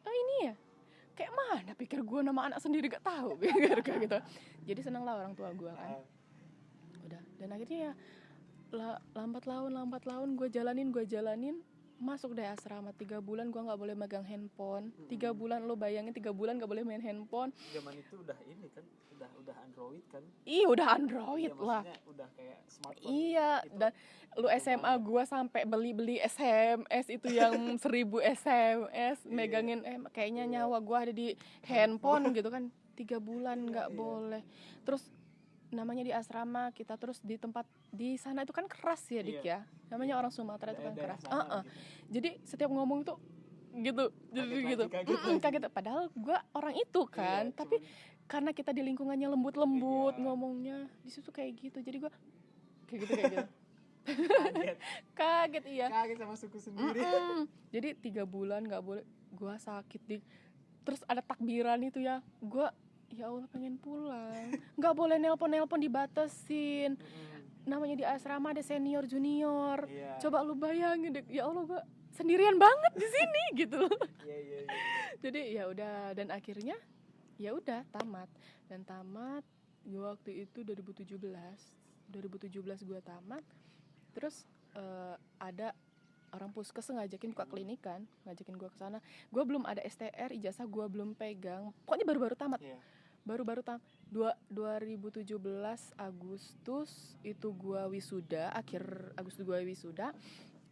Oh ini ya. Kayak mana pikir gue nama anak sendiri gak tahu pikir gitu. Jadi seneng lah orang tua gue kan. Udah, dan akhirnya ya lambat laun gue jalanin masuk deh asrama 3 bulan gue nggak boleh megang handphone. 3 bulan lo bayangin 3 bulan nggak boleh main handphone. Zaman itu udah ini kan, udah Android kan. Iya udah Android ya, lah. Udah kayak smartphone. Iya itu, dan lu SMA gue sampai beli SMS itu yang 1000 SMS megangin kayaknya nyawa gue ada di handphone gitu kan. 3 bulan nggak boleh. Terus namanya di asrama kita terus di tempat di sana itu kan keras ya Dik ya. Namanya orang Sumatera itu kan keras. Gitu. Jadi setiap ngomong tuh gitu. Jadi gitu. Kaget. Padahal gue orang itu kan, tapi karena kita di lingkungannya lembut-lembut ngomongnya di situ kayak gitu. Jadi gue kayak gitu. Kaget iya. Kaget sama suku sendiri. Jadi 3 bulan nggak boleh. Gue sakit Dik. Terus ada takbiran itu ya. Gue ya Allah pengen pulang, nggak boleh nelpon dibatasin. Namanya di asrama ada senior junior. Coba lu bayangin deh, ya Allah gue sendirian banget di sini gitu. Jadi ya udah, dan akhirnya ya udah tamat gue waktu itu 2017 gue tamat. Terus ada orang puskes ngajakin buka klinik kan, ngajakin gue ke sana. Gue belum ada STR, ijazah gue belum pegang. Pokoknya baru-baru tamat. Baru-baru 2017 Agustus itu gue wisuda, akhir Agustus gue wisuda,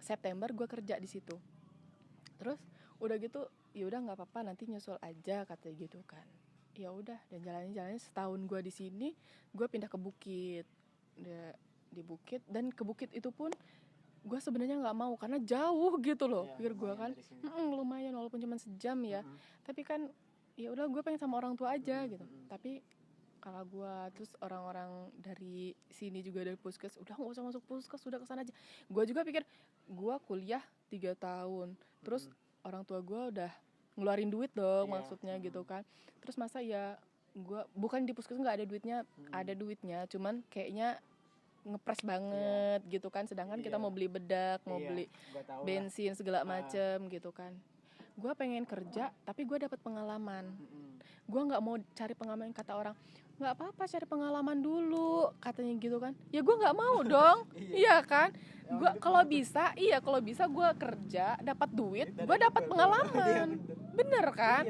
September gue kerja di situ. Terus udah gitu, ya udah nggak apa-apa nanti nyusul aja katanya gitu kan. Ya udah, dan jalan-jalan setahun gue di sini, gue pindah ke Bukit, di Bukit, dan ke Bukit itu pun gue sebenarnya nggak mau karena jauh gitu loh, pikir gue kan, lumayan walaupun cuma sejam ya, tapi kan ya udah gue pengen sama orang tua aja gitu. Tapi kakak gue terus orang-orang dari sini juga dari puskes, udah nggak usah masuk puskes, udah kesana aja. Gue juga pikir gue kuliah 3 tahun, terus orang tua gue udah ngeluarin duit dong maksudnya gitu kan. Terus masa ya gue bukan di puskes nggak ada duitnya, ada duitnya, cuman kayaknya ngepres banget gitu kan. Sedangkan kita mau beli bedak, mau beli bensin segala macem gitu kan. Gue pengen kerja tapi gue dapat pengalaman. Gue nggak mau cari pengalaman, kata orang nggak apa-apa cari pengalaman dulu katanya gitu kan. Ya gue nggak mau dong. Iya kan, gue kalau bisa gue kerja dapat duit, gue dapat pengalaman. Bener kan?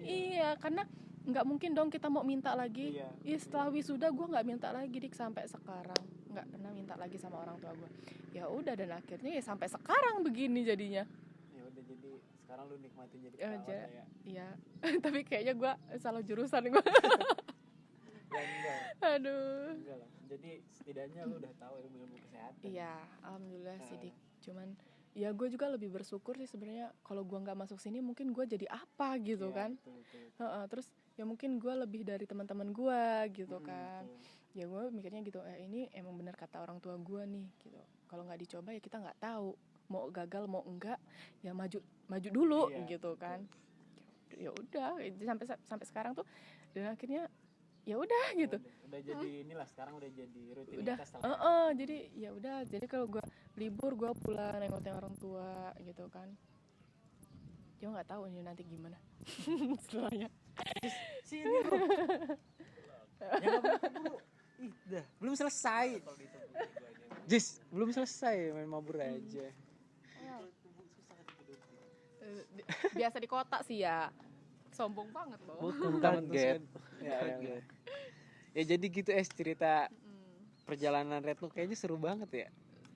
Iya, karena nggak mungkin dong kita mau minta lagi. Setelah wisuda gue nggak minta lagi Dik, sampai sekarang nggak pernah minta lagi sama orang tua gue. Ya udah, dan akhirnya ya sampai sekarang begini jadinya. Ya udah, jadi sekarang lu nikmatin jadi perawat ya. Iya. Tapi kayaknya gue salah jurusan gue. Ya enggak. Aduh. Enggak lah. Jadi setidaknya lu udah tahu ilmu kesehatan. Iya, alhamdulillah sih Dik. Cuman ya gue juga lebih bersyukur sih sebenarnya, kalau gue nggak masuk sini mungkin gue jadi apa gitu kan. Betul. Terus ya mungkin gue lebih dari teman-teman gue gitu kan. Betul. Ya gue mikirnya gitu, ini emang benar kata orang tua gue nih gitu. Kalau nggak dicoba ya kita nggak tahu, mau gagal mau enggak ya maju dulu gitu kan. Ya udah, sampai sekarang tuh, dan akhirnya ya udah gitu. Udah jadi inilah, sekarang udah jadi rutinitas. Jadi ya udah, jadi kalau gue libur gue pulang nengokin orang tua gitu kan. Dia nggak tahu ini nanti gimana setelahnya. Sini bro. Ya bro. Dah, belum selesai. Jis, belum selesai, main mabur aja. Biasa di kota sih ya. Sombong banget loh. Bukan kaget. Ya jadi gitu cerita perjalanan Retno kayaknya seru banget ya.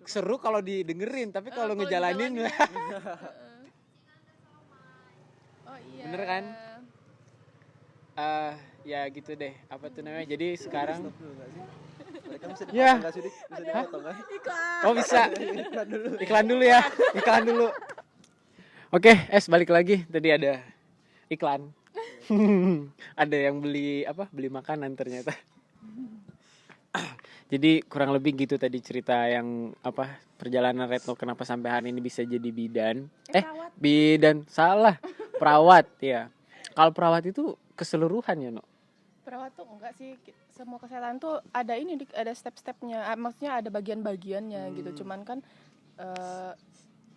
Seru kalau didengerin, tapi kalau ngejalanin Oh iya. Bener kan? Ya gitu deh. Apa tuh namanya? Jadi sekarang Mereka bisa Ya. dipotong nggak sih, Dik? Bisa dipotong kan? oh bisa. Iklan dulu. Iklan dulu ya. Iklan dulu. Oke, balik lagi. Tadi ada iklan. Ada yang beli beli makanan ternyata. Jadi kurang lebih gitu tadi cerita yang perjalanan Retno kenapa sampai hari ini bisa jadi bidan. Perawat. Bidan salah. Perawat ya. Kalau perawat itu keseluruhan ya, No? Perawat tuh enggak sih, semua kesehatan tuh ada ini Dik, ada step-stepnya. Maksudnya ada bagian-bagiannya gitu. Cuman kan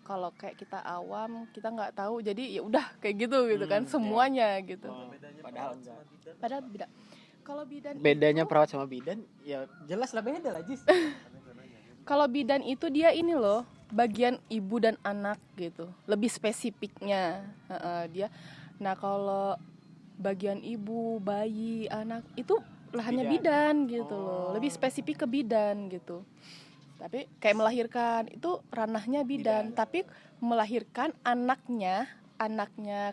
kalau kayak kita awam, kita nggak tahu. Jadi ya udah kayak gitu kan semuanya gitu. Padahal enggak. Padahal beda. Kalau bidan Bedanya perawat sama bidan ya jelas lah beda lah, Jis. Kalau bidan itu dia ini loh, bagian ibu dan anak gitu. Lebih spesifiknya dia. Nah, kalau bagian ibu, bayi, anak itu lahannya bidan gitu loh. Lebih spesifik ke bidan gitu. Tapi kayak melahirkan itu ranahnya bidan, tapi melahirkan anaknya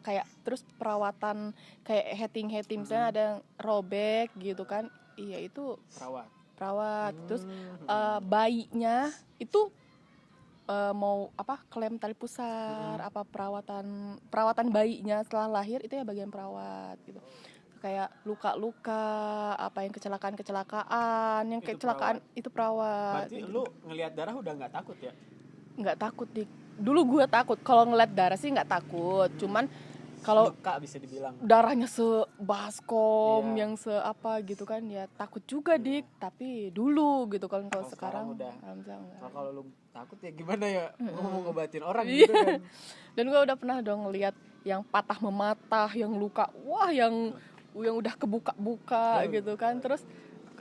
kayak terus perawatan kayak heting misalnya ada yang robek gitu kan. Iya, itu perawat. Terus bayinya itu mau klem tali pusar, perawatan bayinya setelah lahir itu ya bagian perawat gitu. Kayak luka-luka, yang kecelakaan, yang kecelakaan itu perawat. Berarti gitu. lu ngelihat darah udah nggak takut ya? Nggak takut Dik. Dulu gue takut kalau ngeliat darah sih nggak takut. Cuman kalau Luka bisa dibilang. darahnya sebaskom Iya. yang gitu kan ya takut juga Dik. Tapi dulu gitu kan, kalau sekarang udah. alhamdulillah enggak. Kalau lu takut ya gimana ya? Mau ngobatin orang Iya. gitu kan. Dan gue udah pernah dong ngeliat yang patah mematah, yang luka, yang udah kebuka-buka gitu kan. Terus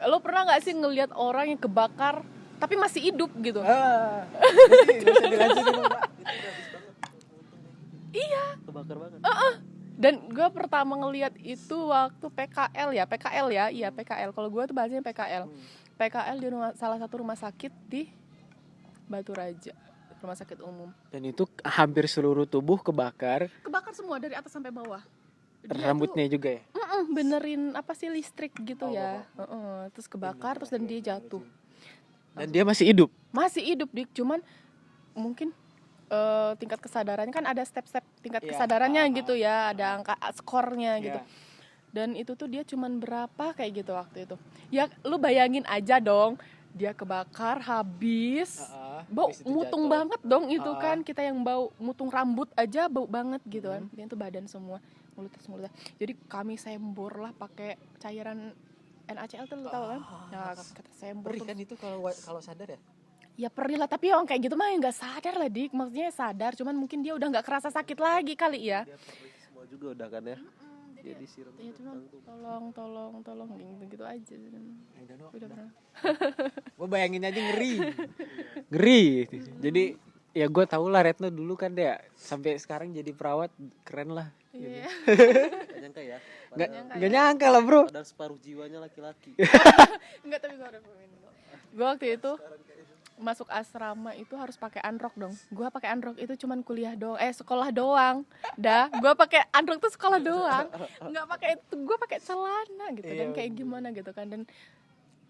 lo pernah nggak sih ngeliat orang yang kebakar tapi masih hidup gitu? Jadi nggak usah dilanjutin, Mbak. Iya. Kebakar banget. Dan gue pertama ngeliat itu waktu PKL ya. Iya PKL. Kalau gue tuh bahasanya PKL. PKL di salah satu rumah sakit di Batu Raja, rumah sakit umum. Dan itu hampir seluruh tubuh kebakar, Kebakar semua dari atas sampai bawah. rambutnya juga ya. Benerin listrik gitu ya. Terus kebakar, terus dan dia jatuh. Dan dia masih hidup. Masih hidup Dik, cuman mungkin tingkat kesadarannya kan ada step-step tingkat Iya. kesadarannya gitu ya, ada angka skornya gitu. Iya. Dan itu tuh dia cuman berapa kayak gitu waktu itu. Ya lu bayangin aja dong, dia kebakar habis. Bau Habis itu mutung jatuh. banget dong itu kan, kita yang bau mutung rambut aja bau banget gitu kan. Dia tuh badan semua, mulutnya. Jadi kami sembur lah pakai cairan NaCl tuh lu tahu kan? Nah, kita sembur Perih terus. kan itu kalau sadar ya? Ya perih lah, tapi orang kayak gitu mah nggak sadar lah Dik. Maksudnya sadar, cuman mungkin dia udah nggak kerasa sakit lagi kali ya. Dia perih semua juga udah kan ya. Dia disiram. Ya cuma tolong gitu aja. Udah pernah. Gue bayangin aja ngeri. Jadi ya gue tau lah Retno dulu kan dia sampai sekarang jadi perawat keren lah. Iya. Gak nyangka ya. Gak nyangka lah bro. Padahal separuh jiwanya laki-laki. Enggak, tapi gue waktu itu masuk asrama itu harus pakai androk dong. Gue pakai androk itu cuman sekolah doang. Gue pakai androk tuh sekolah doang. Nggak pakai itu, gue pakai celana gitu. Dan kayak gimana gitu kan. Dan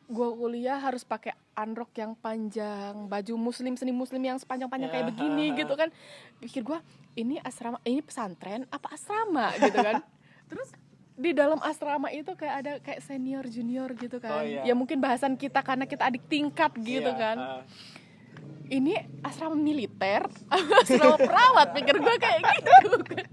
gue kuliah harus pakai androk yang panjang, baju seni muslim yang sepanjang-panjang kayak begini gitu kan. Pikir gue, ini asrama, ini pesantren apa asrama gitu kan. Terus di dalam asrama itu kayak ada kayak senior junior gitu kan. Ya mungkin bahasan kita karena kita adik tingkat gitu kan. Ini asrama militer, asrama perawat, pikir gue kayak gitu kan.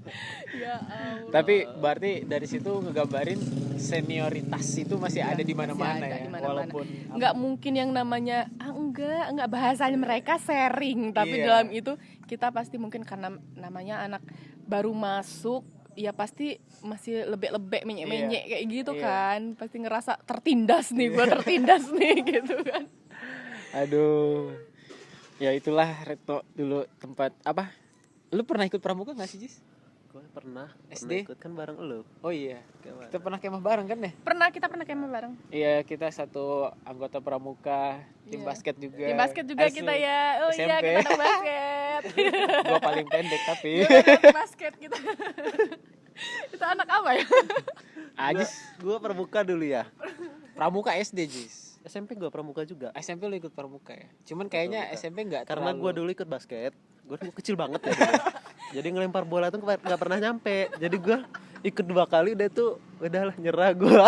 Ya Allah. Tapi berarti dari situ ngegambarin senioritas itu masih ada di mana-mana ya. Walaupun nggak mungkin yang namanya enggak bahasanya mereka sharing, tapi dalam itu kita pasti mungkin karena namanya anak baru masuk, ya pasti masih lebek-lebek menyek-menyek kayak gitu kan. Pasti ngerasa tertindas nih, gue tertindas nih gitu kan. Aduh. Ya itulah Retno dulu tempat apa? Lu pernah ikut pramuka gak sih, Jis? Gue pernah SD? ikut kan bareng lu. Oh iya. Kemana? Kita pernah kemah bareng kan ya? Kita pernah kemah bareng. Iya, kita satu anggota pramuka, tim Iya. basket juga. Tim basket juga Asli. kita ya. Oh iya, SMP. kita anak basket. Gua paling pendek tapi. Anak basket kita. Itu anak apa ya? Ajis Gua pramuka dulu ya. pramuka SD, Jis. SMP gua pramuka juga. SMP lu ikut pramuka ya? Cuman kayaknya Pramuka. SMP enggak Karena gua dulu ikut basket. Gua kecil banget ya dulu. Jadi ngelempar bola tuh nggak pernah nyampe. Jadi gua ikut 2 kali udah tuh udahlah nyerah gua.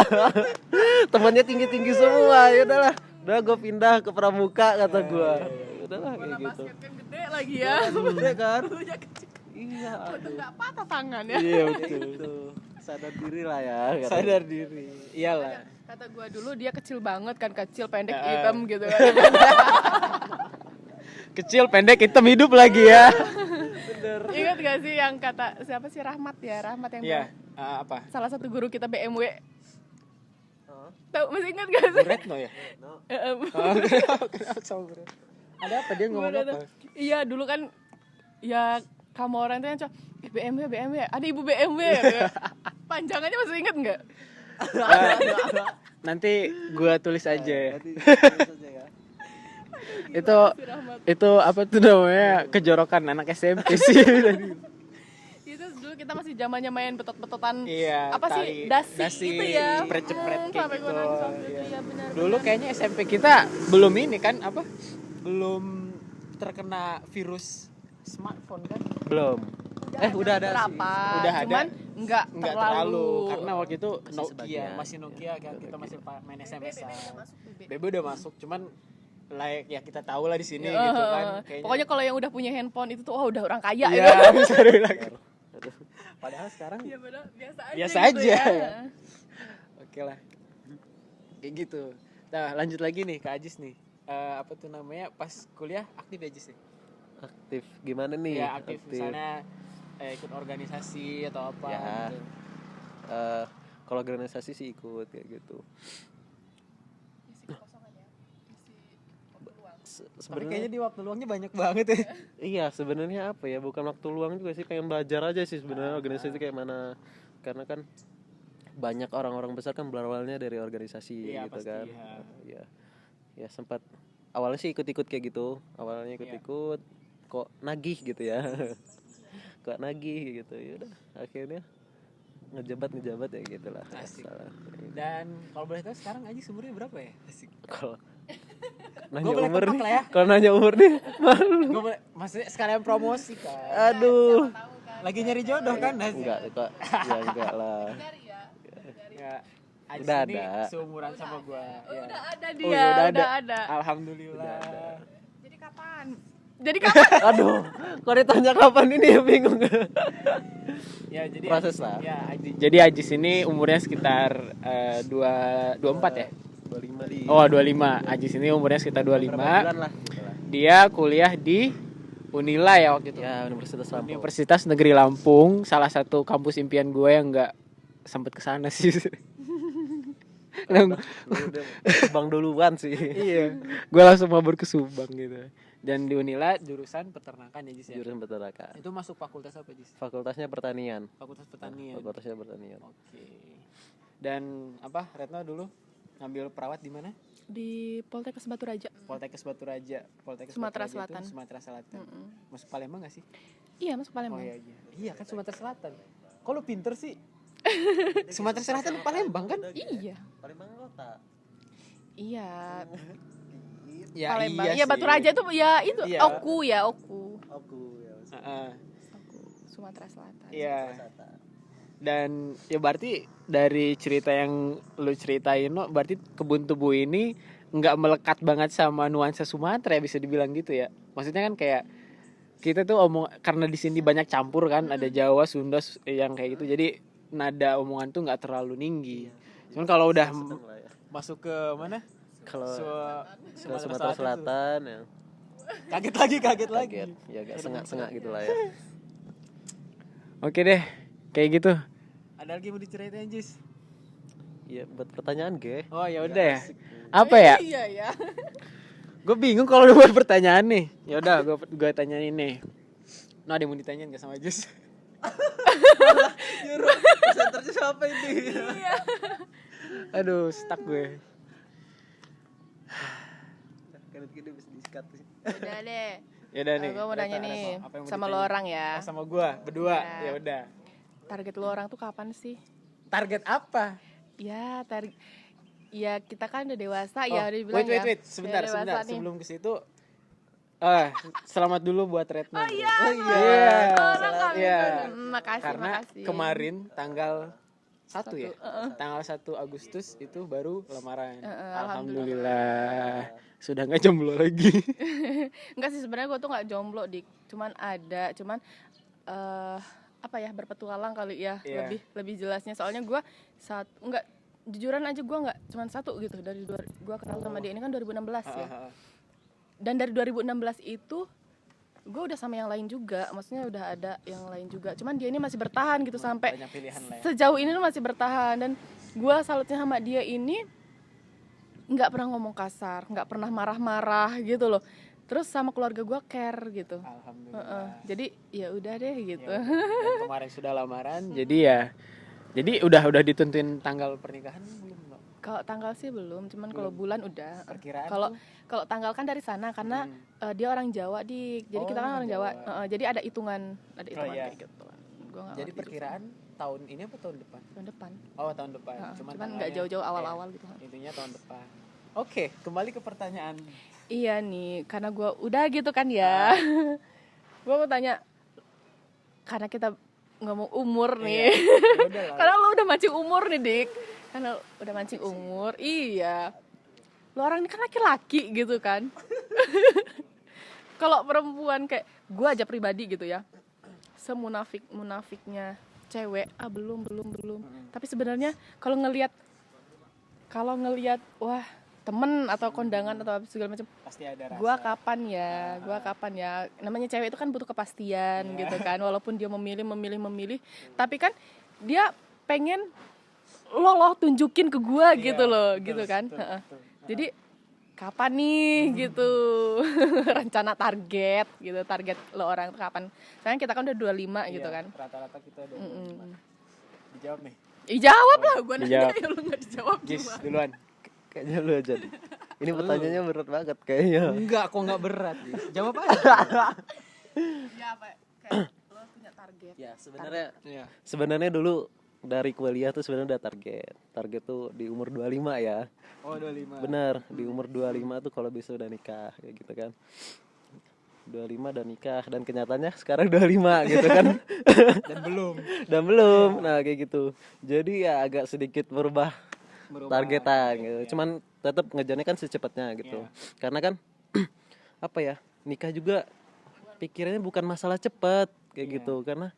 Temannya tinggi-tinggi semua. Ya udahlah. Udah gua pindah ke pramuka kata gua. Udahlah kayak gitu. Basket kan gede lagi ya. Gede kan? Dulunya kecil. Iya. Untung nggak patah tangan ya. Iya Betul. betul. Sadar diri lah ya. katanya. Sadar diri. Iyalah. Kata gua dulu dia kecil banget kan, kecil pendek Ah. hitam gitu kan. Kecil, pendek, hitam, hidup lagi ya. Ingat gak sih yang kata siapa sih, Rahmat ya, Rahmat yang Iya, bilang, apa? salah satu guru kita BMW. Hah? Tahu, masih ingat gak sih? Bu Retno ya? No. Oh, kenapa sama Bu Retno? Ada apa dia ngomong apa? Iya dulu kan ya kamu orang itu yang cowok, BMW, ada ibu BMW gitu. Panjangannya masih ingat nggak? Nanti gua tulis aja ya. Nanti tulis aja ya. Itu Si Rahmat. itu apa tuh namanya? Kejorokan anak SMP sih tadi. Itu dulu kita masih zamannya main betot-betotan. Iya, Apa sih, dasi itu ya. cepret-cepret kayak sampai gitu. gua nangis waktu itu, Iya. ya benar. Dulu kayaknya SMP kita belum ini kan apa? Belum terkena virus smartphone kan? Belum. Udah ada sih. berapa, Udah ada. cuman nggak Enggak terlalu. terlalu karena waktu itu Masih Nokia, sebagian. masih Nokia kan kita masih main SMS. BB. BB udah masuk, cuman like ya kita tahu lah di sini Ya, gitu kan. Kayaknya pokoknya kalau yang udah punya handphone itu tuh, oh udah orang kaya iya, gitu. bisa dibilang. Padahal sekarang Ya padahal biasa aja. Biasa gitu aja. ya. oke lah. Kayak gitu. Nah, lanjut lagi nih ke Ajis nih. Apa tuh namanya? Pas kuliah aktif ya Ajis nih? Aktif gimana nih? Ya aktif misalnya ikut organisasi atau apa Ya. gitu. Kalau organisasi sih ikut kayak gitu. Isi kekosongan ya. Isi waktu luang. Tapi Sebenarnya kayaknya di waktu luangnya banyak banget ya. iya, sebenarnya apa ya? Bukan waktu luang juga sih, pengen belajar aja sih sebenarnya organisasi kayak mana. Karena kan banyak orang-orang besar kan berawalnya dari organisasi Iya, gitu pasti, kan. ya. Ya. Ya sempat awalnya sih ikut-ikut kayak gitu. Awalnya ikut-ikut kok nagih gitu ya. Kok nagih gitu. Ya udah, akhirnya ngejabat ya gitulah. Asik. Salah. Dan kalau boleh tahu sekarang Ajis umurnya berapa ya? Asik. Kalau Gua nanya boleh umur tebak nih, lah ya. kalau nanya umur nih malu. Gue boleh, maksudnya sekalian promosi kan. Aduh. Lagi nyari jodoh kan? Asik. Enggak kok. Ya enggak lah. Cari ya. Ya, Ajis Udah ini ada. seumuran sama gua. Oh, Ya. udah ada Oh, dia, ya udah ada. Alhamdulillah. Udah ada. Jadi kapan? Jadi kapan? Aduh, kalau ditanya kapan ini ya bingung. Ya, jadi Proses Ajis, lah. Ya, jadi Ajis ini umurnya sekitar 24 ya. 25 di. Oh, 25. Ajis ini umurnya sekitar Berapa 25. bulan lah. Gitu lah. Dia kuliah di Unila ya waktu itu. Ya, Universitas Lampung. Universitas Negeri Lampung, salah satu kampus impian gue yang nggak sempet kesana sih. Lu udah Bang duluan sih. Iya, gue langsung mabur ke Subang gitu. Dan di Unila jurusan peternakan ya Jis ya. Jurusan peternakan. Itu masuk fakultas apa Jis? Fakultasnya pertanian. Fakultas pertanian. Fakultasnya pertanian. Oke. Dan apa Retno dulu ngambil perawat di mana? Di Poltekkes Batu Raja. Poltekkes Batu Raja. Poltekkes Sumatera Batu Raja itu Selatan. Sumatera Selatan. Mm-mm. Masuk Palembang gak sih? Iya, masuk Palembang. Oh iya iya. Iya kan Sumatera Selatan. Kok lu pinter sih? Sumatera Selatan Palembang kan? Iya. Palembang kota. Iya. Ya, Palembang. iya Iya, Batu sih. Raja tuh ya itu Iya. Oku ya, Oku. Aku ya. Heeh. Oku, Sumatera Selatan. Iya. Dan ya berarti dari cerita yang lu ceritain no, berarti kebun tubuh ini nggak melekat banget sama nuansa Sumatera ya, bisa dibilang gitu ya. Maksudnya kan kayak kita tuh karena di sini banyak campur kan, ada Jawa, Sunda yang kayak gitu. Jadi nada omongan tuh nggak terlalu tinggi. Cuman kalau udah masuk ke mana? Kalau Su- ke Sumatera Selatan ya. tuh kaget lagi. Kaget. Ya agak sengak-sengak gitu lah ya. Oke deh, kayak gitu. Ada lagi yang mau diceritain Jis? Iya, buat pertanyaan ge. Oh ya udah ya. Apa ya? Iya ya. Gue bingung kalau udah buat pertanyaan nih. Ya udah, gue tanyain nih. Nah, ada yang mau ditanyain gak sama Jus? Presenternya siapa ini? Iya. Aduh, stuck gue. Kan gini bisa di-cut sih. Udah deh. Ya udah nih. Gue mau nanya Reta, nih apa yang mau sama lo ditanyain? orang ya. Oh, sama gue berdua. Iya. Ya udah. target lu orang tuh kapan sih? Target apa? Ya ya kita kan udah dewasa Oh, ya udah dibilang wait, ya. sebentar, Udah dewasa nih. sebelum ke situ. Selamat dulu buat Retno. Oh iya. Iya. Orang kami Iya. Makasih, Karena makasih. kemarin tanggal 1 ya? Heeh. Tanggal 1 Agustus itu baru lamaran. Alhamdulillah. Sudah nggak jomblo lagi. Enggak sih sebenarnya gue tuh nggak jomblo dik, cuman apa ya, berpetualang kali ya. Iya. Lebih jelasnya soalnya gue enggak, jujuran aja gue nggak cuman satu gitu dari gue kenal sama dia ini kan 2016 ya. Dan dari 2016 itu gue udah sama yang lain juga, maksudnya udah ada yang lain juga, cuman dia ini masih bertahan gitu sampai Banyak pilihan lah ya. sejauh ini tuh masih bertahan. Dan gue salutnya sama dia ini nggak pernah ngomong kasar, nggak pernah marah-marah gitu loh. Terus sama keluarga gue care gitu. Alhamdulillah. Jadi ya udah deh gitu. Ya, dan kemarin sudah lamaran, jadi udah ditentuin tanggal pernikahan belum? Mbak? Kalau tanggal sih belum, cuman kalau bulan udah. Perkiraan Kalau tanggal kan dari sana karena dia orang Jawa dik, jadi kita kan orang Jawa. Jadi ada hitungan iya. kayak gitu. Gua nggak Jadi ngerti perkiraan tahun ini apa tahun depan? tahun depan. Oh, tahun depan. Cuman tanggalnya- nggak jauh-jauh awal-awal gitu. Intinya tahun depan. Oke, kembali ke pertanyaan. Iya nih, karena gue udah gitu kan ya. Gue mau tanya, karena kita ngomong umur nih. Ya udah lah. Karena lo udah mancing umur nih dik. Karena udah mancing umur, iya. Lo orang ini kan laki-laki gitu kan. Kalau perempuan kayak gue aja pribadi gitu ya, semunafik-munafiknya cewek, belum. Tapi sebenarnya kalau ngelihat wah temen atau kondangan atau segala macam, Pasti ada rasa. gua kapan ya, namanya cewek itu kan butuh kepastian gitu kan, walaupun dia memilih, tapi kan dia pengen lo tunjukin ke gua gitu loh, betul, gitu kan. betul. Jadi kapan nih gitu rencana target lo orang tuh kapan? Soalnya kita kan udah 25 gitu Iya, kan. Rata-rata kita udah. Dijawab nih. Jawab lah, gua nanya Dijawab. ya lo nggak dijawab Jis, gimana? duluan. Kayaknya lu aja nih. Ini pertanyaannya berat banget kayaknya. Enggak, kok enggak berat. Jis. Jawab aja. Ya apa? Kayak lo punya target. Ya, Iya. sebenarnya dulu dari kuliah tuh sebenarnya udah target tuh di umur 25 ya. Oh, 25. Bener, di umur 25 tuh kalau bisa udah nikah kayak gitu kan. 25 dan nikah, dan kenyataannya sekarang 25 gitu kan. Dan belum. Nah kayak gitu. Jadi ya agak sedikit berubah targetan gitu. Cuman tetap ngejarnya kan secepatnya gitu. Karena kan apa ya, nikah juga pikirannya bukan masalah cepat kayak gitu. Karena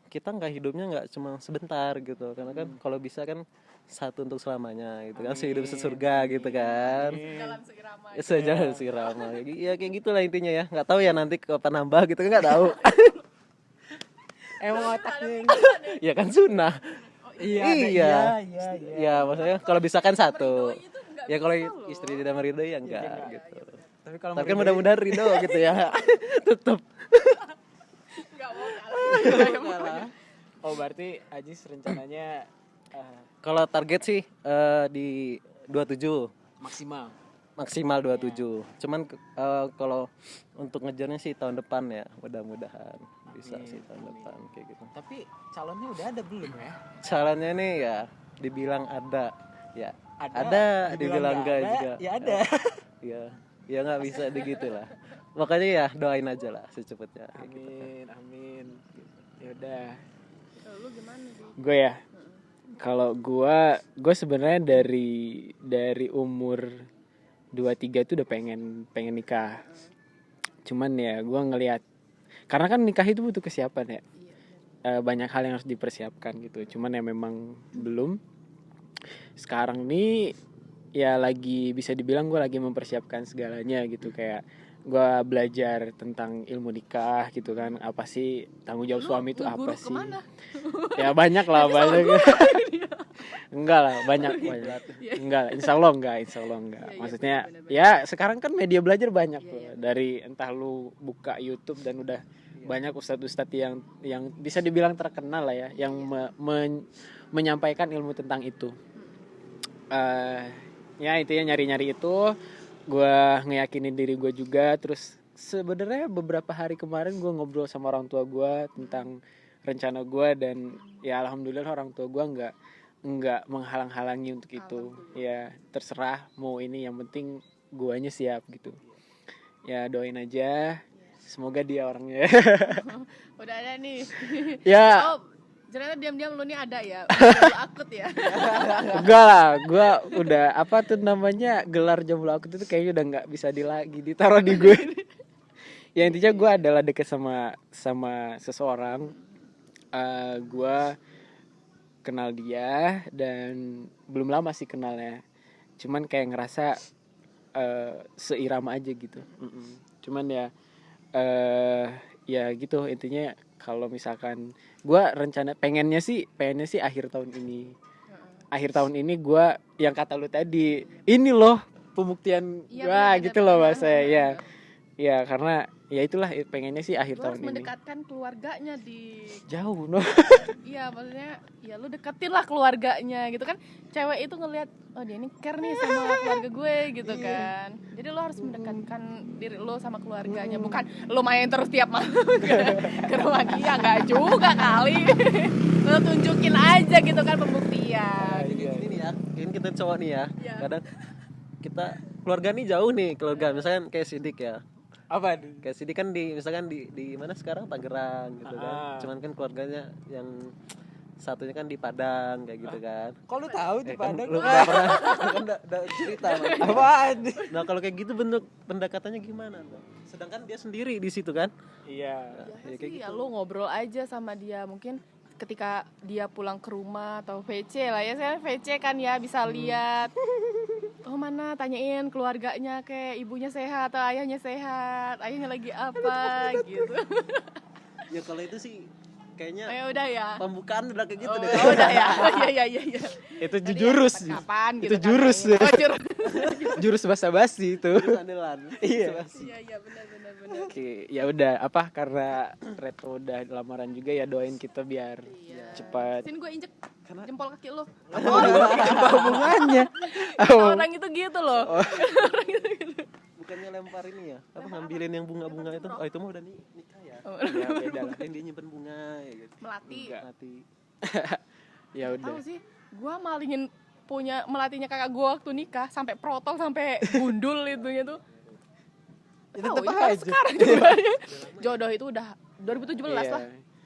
kita hidupnya nggak cuma sebentar gitu. Karena kan kalau bisa kan satu untuk selamanya gitu kan, sehidup sesurga gitu kan. Jalan seirama. Sejalan seirama. Ya kayak gitulah intinya ya. Nggak tahu ya nanti kapan nambah gitu kan, nggak tahu. Emang otaknya. Ya kan sunnah. Iya. Ya maksudnya kalau bisa kan satu. Ya kalau istri tidak meridoi ya enggak gitu. Tapi kalau Tapi kan mudah-mudahan ridho gitu ya. Tetap. Enggak mau kalah. Oh, berarti Ajis rencananya Kalau target sih di 27 maksimal. 27. Cuman kalau untuk ngejarnya sih tahun depan ya, mudah-mudahan bisa sih tahun depan kayak gitu. Tapi calonnya udah ada belum ya? Caranya nih ya dibilang ada, ya Ada, dibilang enggak juga. Ya ada. Ya nggak bisa begitu lah. Makanya ya doain aja lah secepatnya kayak gitu. Amin. Ya udah. Lu gimana sih? Gue ya. Kalau gue sebenarnya dari umur 23 itu udah pengen nikah. Cuman ya gue ngelihat, karena kan nikah itu butuh kesiapan ya. Banyak hal yang harus dipersiapkan gitu. Cuman ya memang belum. Sekarang nih ya lagi bisa dibilang gue lagi mempersiapkan segalanya gitu, kayak gue belajar tentang ilmu nikah gitu kan, apa sih tanggung jawab suami itu apa sih? Kemana? Ya banyak lah, banyak. Enggak lah, banyak. Enggak, insya Allah enggak. Maksudnya ya sekarang kan media belajar banyak loh. Dari entah lu buka YouTube dan udah banyak ustadz-ustadz yang bisa dibilang terkenal lah ya, yang menyampaikan ilmu tentang itu. Ya intinya nyari-nyari itu, gue ngeyakinin diri gue juga. Terus sebenarnya beberapa hari kemarin gue ngobrol sama orang tua gue tentang rencana gue, dan ya alhamdulillah orang tua gue nggak menghalang-halangi untuk itu. Ya terserah mau ini, yang penting guanya siap gitu. Ya doain aja, semoga dia orangnya. Udah ada nih. Ya Oh, ternyata diam-diam lu nih ada ya. Jomblo akut ya. enggak lah, gue udah apa tuh namanya, gelar jomblo aku tuh kayaknya udah nggak bisa lagi ditaruh di gue. Ya intinya gue adalah deket sama seseorang. Gue kenal dia dan belum lama sih kenalnya, cuman kayak ngerasa seirama aja gitu. Cuman ya ya gitu intinya. Kalau misalkan gue pengennya sih akhir tahun ini gue, yang kata lu tadi ini loh pembuktian Iya, gue benar, gitu loh benar, Mas. benar. Ya karena ya itulah pengennya sih akhir Lu harus tahun ini. mendekatkan keluarganya di Jauh no. iya, maksudnya ya lu deketin lah keluarganya gitu kan. Cewek itu ngelihat oh dia ini care nih sama keluarga gue gitu kan. Jadi lu harus mendekatkan diri lu sama keluarganya, bukan lu main terus tiap malam ke rumah dia, enggak juga kali. Lu tunjukin aja gitu kan pembuktian. Jadi gini nih ya, ini kita cowok nih ya, Iya. kadang kita keluarga nih jauh nih, keluarga misalkan kayak Sidik ya. Apa nih? Kayak Sidik kan misalkan di mana sekarang, Tangerang gitu kan. Cuman kan keluarganya yang satunya kan di Padang kayak gitu kan. Kok lu tahu di Kan Padang? lu udah pernah kan udah cerita sama dia. Apaan? Nah kalau kayak gitu bentuk pendekatannya gimana tuh? Sedangkan dia sendiri di situ kan. Iya. Ya, kayak Sih, gitu. ya lu ngobrol aja sama dia, mungkin ketika dia pulang ke rumah atau VC lah ya, saya VC kan ya bisa lihat oh mana, tanyain keluarganya, kayak ibunya sehat atau ayahnya sehat, ayahnya lagi apa gitu. Ya kalau itu sih kayaknya Ya udah ya. pembukaan udah kayak gitu deh. Oh, udah ya. Iya. Itu Tadi jurus. ya, kapan gitu Itu kan. jurus. Oh, jurus. Jurus basa-basi itu. Andalan. Iya. Iya benar. Oke, ya udah apa, karena Retno udah lamaran juga ya, doain kita biar Iya. cepat. Sini gue injek jempol kaki lu. Apa hubungannya? Orang itu gitu loh. Bukannya lempar ini ya? Apa ngambilin yang bunga-bunga itu? Oh, itu mah udah nikah ya. Ya beda lah. Yang dia nyimpen bunga ya gitu. Melati. Enggak. Mati. Ya udah. Tahu sih, gue malingin punya melatinya kakak gue waktu nikah sampai protol sampai gundul itunya tuh. Ya, Tahu, tetep ini baru aja. sekarang juga. Jodoh itu udah 2017 Iya. lah.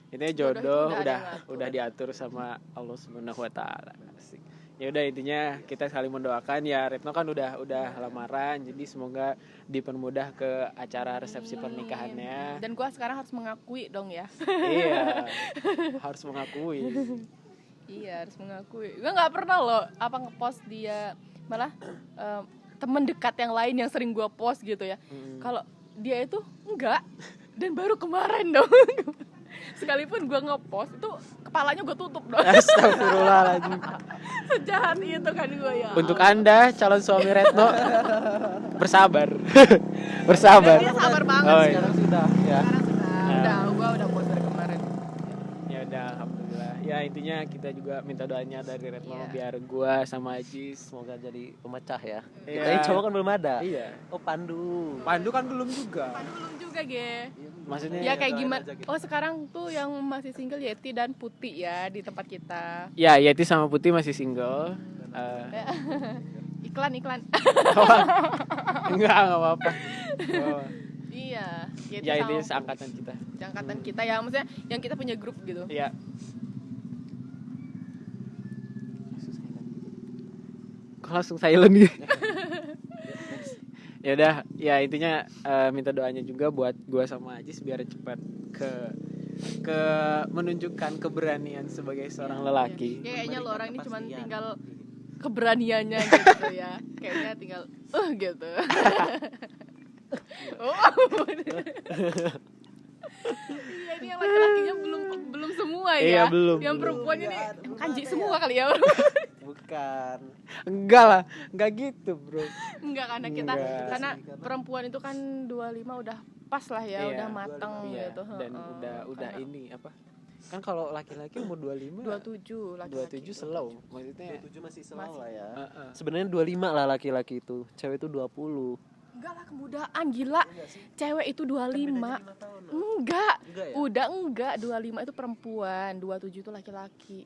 Intinya Jodoh itu jodoh udah ada udah yang ngatur. udah diatur sama Allah Subhanahu wa taala. Asik. Ya udah intinya kita saling mendoakan ya. Retno kan udah lamaran, jadi semoga dipermudah ke acara resepsi pernikahannya. Dan gue sekarang harus mengakui dong ya. Iya. Harus mengakui. Iya, harus mengakui. Gue nggak pernah loh ngepost dia, malah temen dekat yang lain yang sering gue post gitu ya. Kalau dia itu enggak, dan baru kemarin dong. Sekalipun gue ngepost itu kepalanya gue tutup dong. Astagfirullahaladzim. Sejahat itu kan gue ya. Untuk Anda calon suami Retno, bersabar. Bersabar. Dia sabar banget Oh, sih. iya. Sekarang sudah ya. Sekarang sudah, Ya. gue udah post dari kemarin. Ya udah alhamdulillah. Ya intinya kita juga minta doanya dari Retno Iya. biar gua sama Ajis. Semoga jadi pemecah ya. Iya. Kita ini cowok kan belum ada. Iya. Oh, Pandu. Pandu kan belum juga. Belum juga, Ge. Maksudnya Ya kayak doain gimana? aja gitu. Oh sekarang tuh yang masih single Yeti dan Putih ya di tempat kita. ya Yeti sama Putih masih single. Iklan. Enggak apa-apa. Oh. Iya. Yeti Ya sama ini seangkatan kita. angkatan kita ya, maksudnya yang kita punya grup gitu. Iya. Kok langsung silent gitu? Ya udah, ya intinya minta doanya juga buat gua sama Ajis biar cepat ke menunjukkan keberanian sebagai seorang lelaki. Ya, kayaknya lo orang ini cuma kepastian. tinggal keberaniannya gitu ya. Kayaknya tinggal gitu. Iya, ini yang laki-lakinya belum semua ya. Iya, belum. Yang perempuan ini Iya, kanji ada semua ya. kali ya. Bukan. Enggak lah, enggak gitu, Bro. Enggak, karena kita Enggak. karena perempuan itu kan 25 udah pas lah ya, Iya, udah mateng Iya, gitu. dan udah ini apa? Kan kalau laki-laki umur 25 27 laki-laki. 27 slow. Maksudnya 27 masih selalu lah ya. Heeh. Sebenarnya 25 lah laki-laki itu. Cewek itu 20. Enggak lah, kemudaan gila. Cewek itu 25. Enggak. Enggak ya? Udah enggak, 25 itu perempuan, 27 itu laki-laki.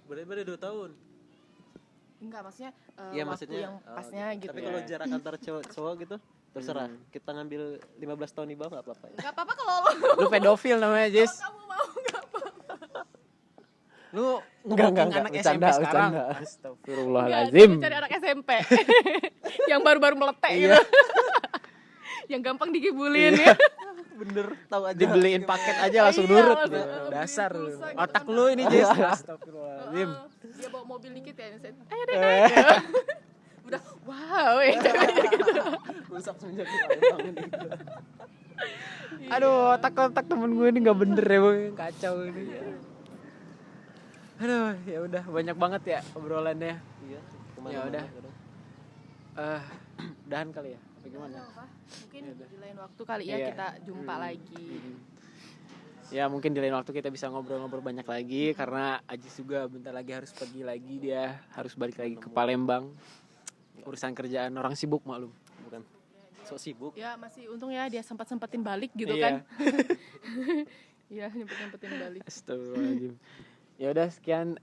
Berarti beda 2 tahun. Enggak, maksudnya Iya, waktu maksudnya yang pasnya gitu. Tapi ya. kalau jarak antar cowok gitu terserah. Kita ngambil 15 tahun di bawah enggak apa-apa ya. Enggak apa-apa kalau Lu pedofil namanya, Jess. kamu mau enggak apa-apa. Lu Enggak, ngebuking anak SMP sekarang. Enggak, Astagfirullahalazim. dia cari anak SMP. Yang baru-baru meletek Iya. gitu. Yang gampang dikibulin ya. Bener, tahu aja. Dibeliin paket aja langsung Iya, nurut. langsung, Gitu. Dasar beli lu. pulsa gitu Otak kan. lu ini, Jess. Astagfirullahalazim. Dia bawa mobil dikit ya. Ayo deh naik. Udah wow, ceweknya gitu. Rusak semenjak Palembang ini. Aduh, otak-otak temen gue ini nggak bener ya, Bang. Kacau ini. Aduh, ya udah banyak banget ya obrolannya. Iya, Ya udah. Udahan kali ya. Bagaimana? Mungkin di lain waktu kali ya Iya. kita jumpa lagi. Ya mungkin di lain waktu kita bisa ngobrol-ngobrol banyak lagi karena Ajis juga bentar lagi harus pergi lagi, dia harus balik lagi ke Palembang. Urusan kerjaan orang sibuk maklum. Bukan. Sok sibuk. Ya masih untung ya dia sempat-sempatin balik gitu Iya. kan. Iya, sempat-sempatin balik. Astagfirullahaladzim. Ya udah sekian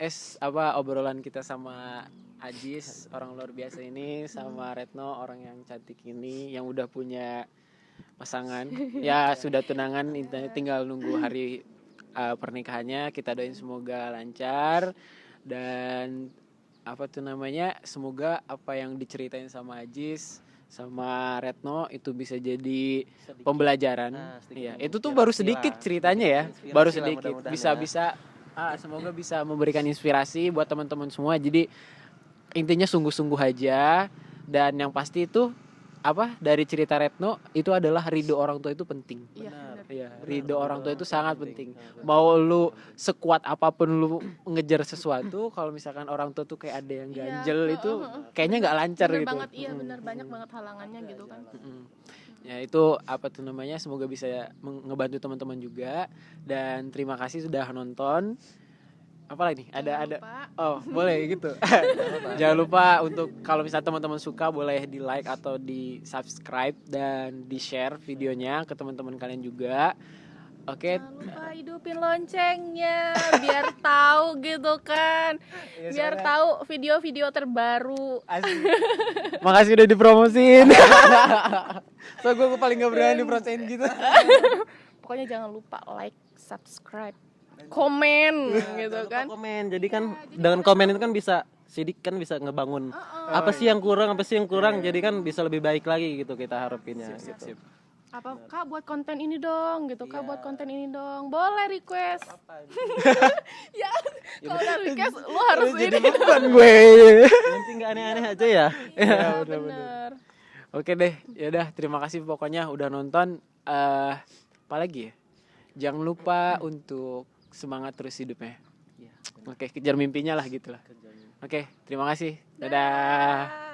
obrolan kita sama Ajis orang luar biasa ini sama Retno orang yang cantik ini yang udah punya pasangan. Ya sudah tunangan, tinggal nunggu hari pernikahannya. Kita doain semoga lancar dan semoga apa yang diceritain sama Ajis sama Retno itu bisa jadi Sedikit. pembelajaran. Nah, sedikit Iya, itu tuh menginspirasi baru sedikit lah. ceritanya ya, Inspirasi baru lah sedikit. mudah-mudahan Bisa semoga bisa memberikan inspirasi buat teman-teman semua. Jadi intinya sungguh-sungguh aja dan yang pasti itu dari cerita Retno itu adalah ridho orang tua itu penting. Iya, Benar. benar. Iya, Benar, ridho orang tua itu sangat penting. Sangat Mau lu sekuat apapun lu ngejar sesuatu, kalau misalkan orang tua tuh kayak ada yang Iya, ganjel itu kayaknya nggak lancar Bener gitu. banget, iya benar, banyak banget halangannya gitu kan. Ya itu semoga bisa ngebantu teman-teman juga dan terima kasih sudah nonton. Apa lagi nih? Ada. Oh, boleh gitu. Jangan lupa untuk kalau misalnya teman-teman suka boleh di like atau di subscribe dan di share videonya ke teman-teman kalian juga. Oke. Jangan lupa hidupin loncengnya biar tahu gitu kan. Biar tahu video-video terbaru. Makasih udah dipromosin. So gue paling gak berani promosin gitu. Pokoknya jangan lupa like, subscribe, komen gitu Jangan lupa kan. komen. Jadi kan dengan komen itu kan bisa ngebangun apa sih yang kurang, jadi kan bisa lebih baik lagi gitu kita harapinnya gitu. Apa Kak buat konten ini dong gitu. Kak buat konten ini dong. Boleh request. Ya, kalau udah request lu harus Jadi ini. beban gue. Nanti nggak aneh-aneh aja ya. Iya, bener. Oke deh, ya udah terima kasih pokoknya udah nonton. Apa lagi ya? Jangan lupa untuk semangat terus hidupnya. Iya. Oke, kejar mimpinya lah gitu lah. Oke, terima kasih. Dadah.